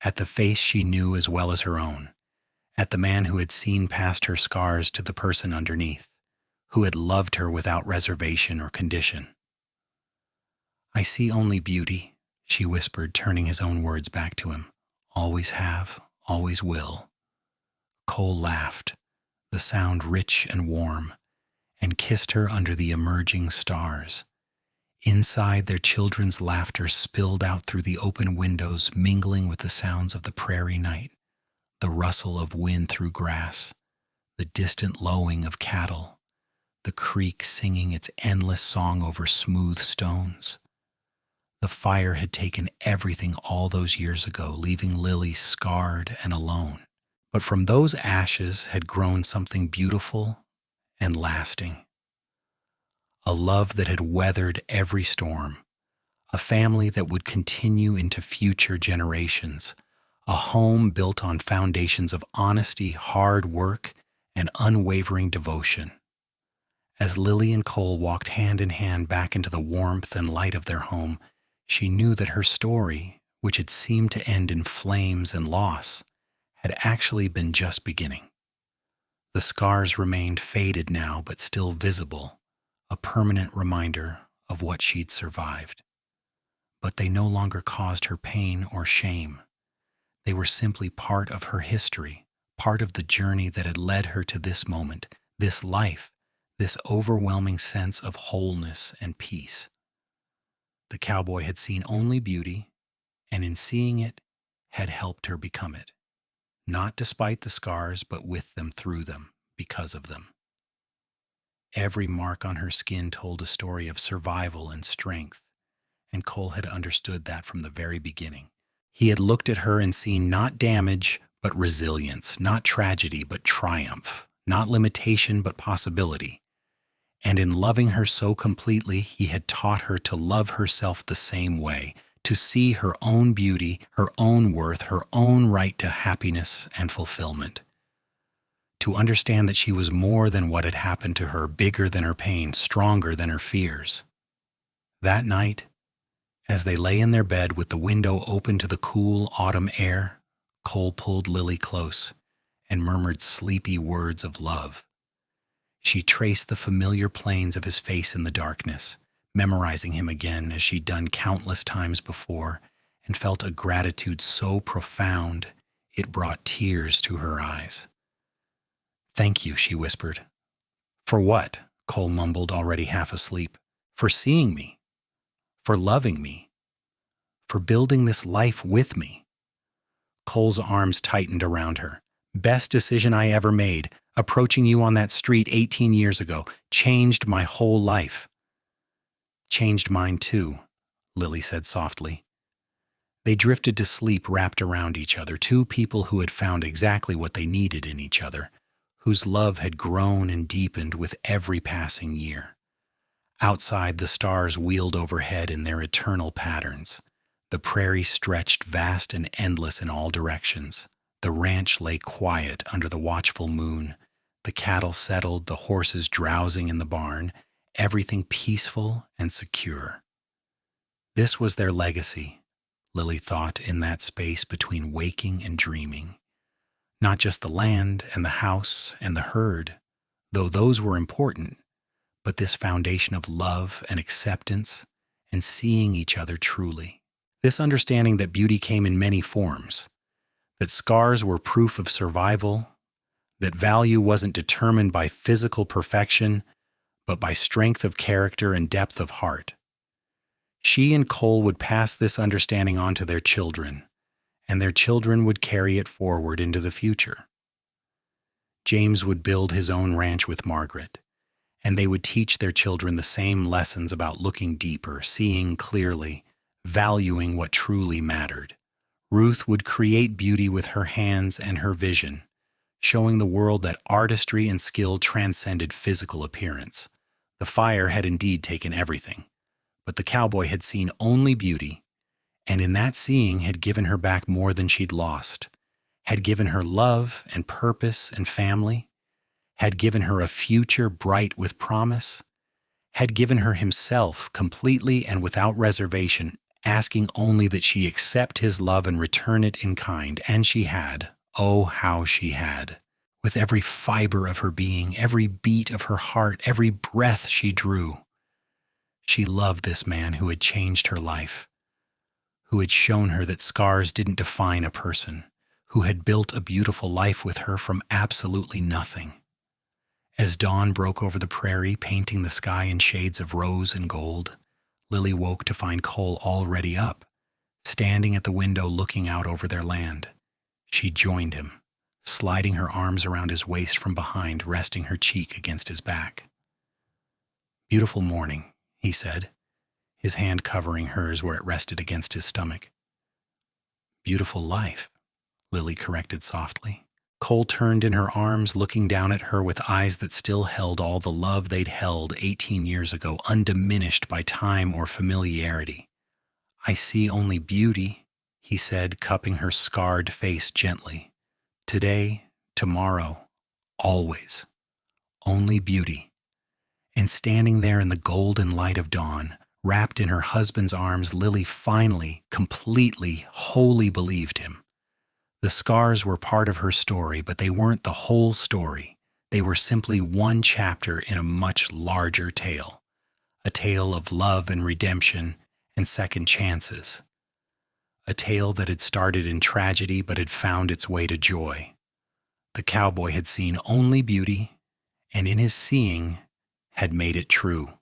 at the face she knew as well as her own, at the man who had seen past her scars to the person underneath, who had loved her without reservation or condition. "I see only beauty," she whispered, turning his own words back to him. "Always have, always will." Cole laughed, the sound rich and warm, and kissed her under the emerging stars. Inside, their children's laughter spilled out through the open windows, mingling with the sounds of the prairie night, the rustle of wind through grass, the distant lowing of cattle, the creek singing its endless song over smooth stones. The fire had taken everything all those years ago, leaving Lily scarred and alone. But from those ashes had grown something beautiful and lasting. A love that had weathered every storm, a family that would continue into future generations, a home built on foundations of honesty, hard work, and unwavering devotion. As Lily and Cole walked hand in hand back into the warmth and light of their home, she knew that her story, which had seemed to end in flames and loss, had actually been just beginning. The scars remained faded now, but still visible, a permanent reminder of what she'd survived. But they no longer caused her pain or shame. They were simply part of her history, part of the journey that had led her to this moment, this life, this overwhelming sense of wholeness and peace. The cowboy had seen only beauty, and in seeing it, had helped her become it. Not despite the scars, but with them, through them, because of them. Every mark on her skin told a story of survival and strength, and Cole had understood that from the very beginning. He had looked at her and seen not damage, but resilience, not tragedy, but triumph, not limitation, but possibility. And in loving her so completely, he had taught her to love herself the same way, to see her own beauty, her own worth, her own right to happiness and fulfillment. To understand that she was more than what had happened to her, bigger than her pain, stronger than her fears. That night, as they lay in their bed with the window open to the cool autumn air, Cole pulled Lily close and murmured sleepy words of love. She traced the familiar planes of his face in the darkness, memorizing him again as she'd done countless times before, and felt a gratitude so profound it brought tears to her eyes. "Thank you," she whispered. "For what?" Cole mumbled, already half asleep. "For seeing me. For loving me. For building this life with me." Cole's arms tightened around her. "Best decision I ever made. Approaching you on that street 18 years ago changed my whole life." "Changed mine too," Lily said softly. They drifted to sleep wrapped around each other, two people who had found exactly what they needed in each other, whose love had grown and deepened with every passing year. Outside, the stars wheeled overhead in their eternal patterns. The The prairie stretched vast and endless in all directions. The ranch lay quiet under the watchful moon. The cattle settled, the horses drowsing in the barn, everything peaceful and secure. This was their legacy, Lily thought, in that space between waking and dreaming. Not just the land and the house and the herd, though those were important, but this foundation of love and acceptance and seeing each other truly. This understanding that beauty came in many forms, that scars were proof of survival, that value wasn't determined by physical perfection, but by strength of character and depth of heart. She and Cole would pass this understanding on to their children, and their children would carry it forward into the future. James would build his own ranch with Margaret, and they would teach their children the same lessons about looking deeper, seeing clearly, valuing what truly mattered. Ruth would create beauty with her hands and her vision, showing the world that artistry and skill transcended physical appearance. The fire had indeed taken everything, but the cowboy had seen only beauty, and in that seeing had given her back more than she'd lost, had given her love and purpose and family, had given her a future bright with promise, had given her himself completely and without reservation, asking only that she accept his love and return it in kind. And she had, oh, how she had. With every fiber of her being, every beat of her heart, every breath she drew, she loved this man who had changed her life, who had shown her that scars didn't define a person, who had built a beautiful life with her from absolutely nothing. As dawn broke over the prairie, painting the sky in shades of rose and gold, Lily woke to find Cole already up, standing at the window looking out over their land. She joined him, sliding her arms around his waist from behind, resting her cheek against his back. "Beautiful morning," he said, his hand covering hers where it rested against his stomach. "Beautiful life," Lily corrected softly. Cole turned in her arms, looking down at her with eyes that still held all the love they'd held 18 years ago, undiminished by time or familiarity. "I see only beauty," he said, cupping her scarred face gently. "Today, tomorrow, always. Only beauty." And standing there in the golden light of dawn, wrapped in her husband's arms, Lily finally, completely, wholly believed him. The scars were part of her story, but they weren't the whole story. They were simply one chapter in a much larger tale, a tale of love and redemption and second chances, a tale that had started in tragedy but had found its way to joy. The cowboy had seen only beauty, and in his seeing had made it true.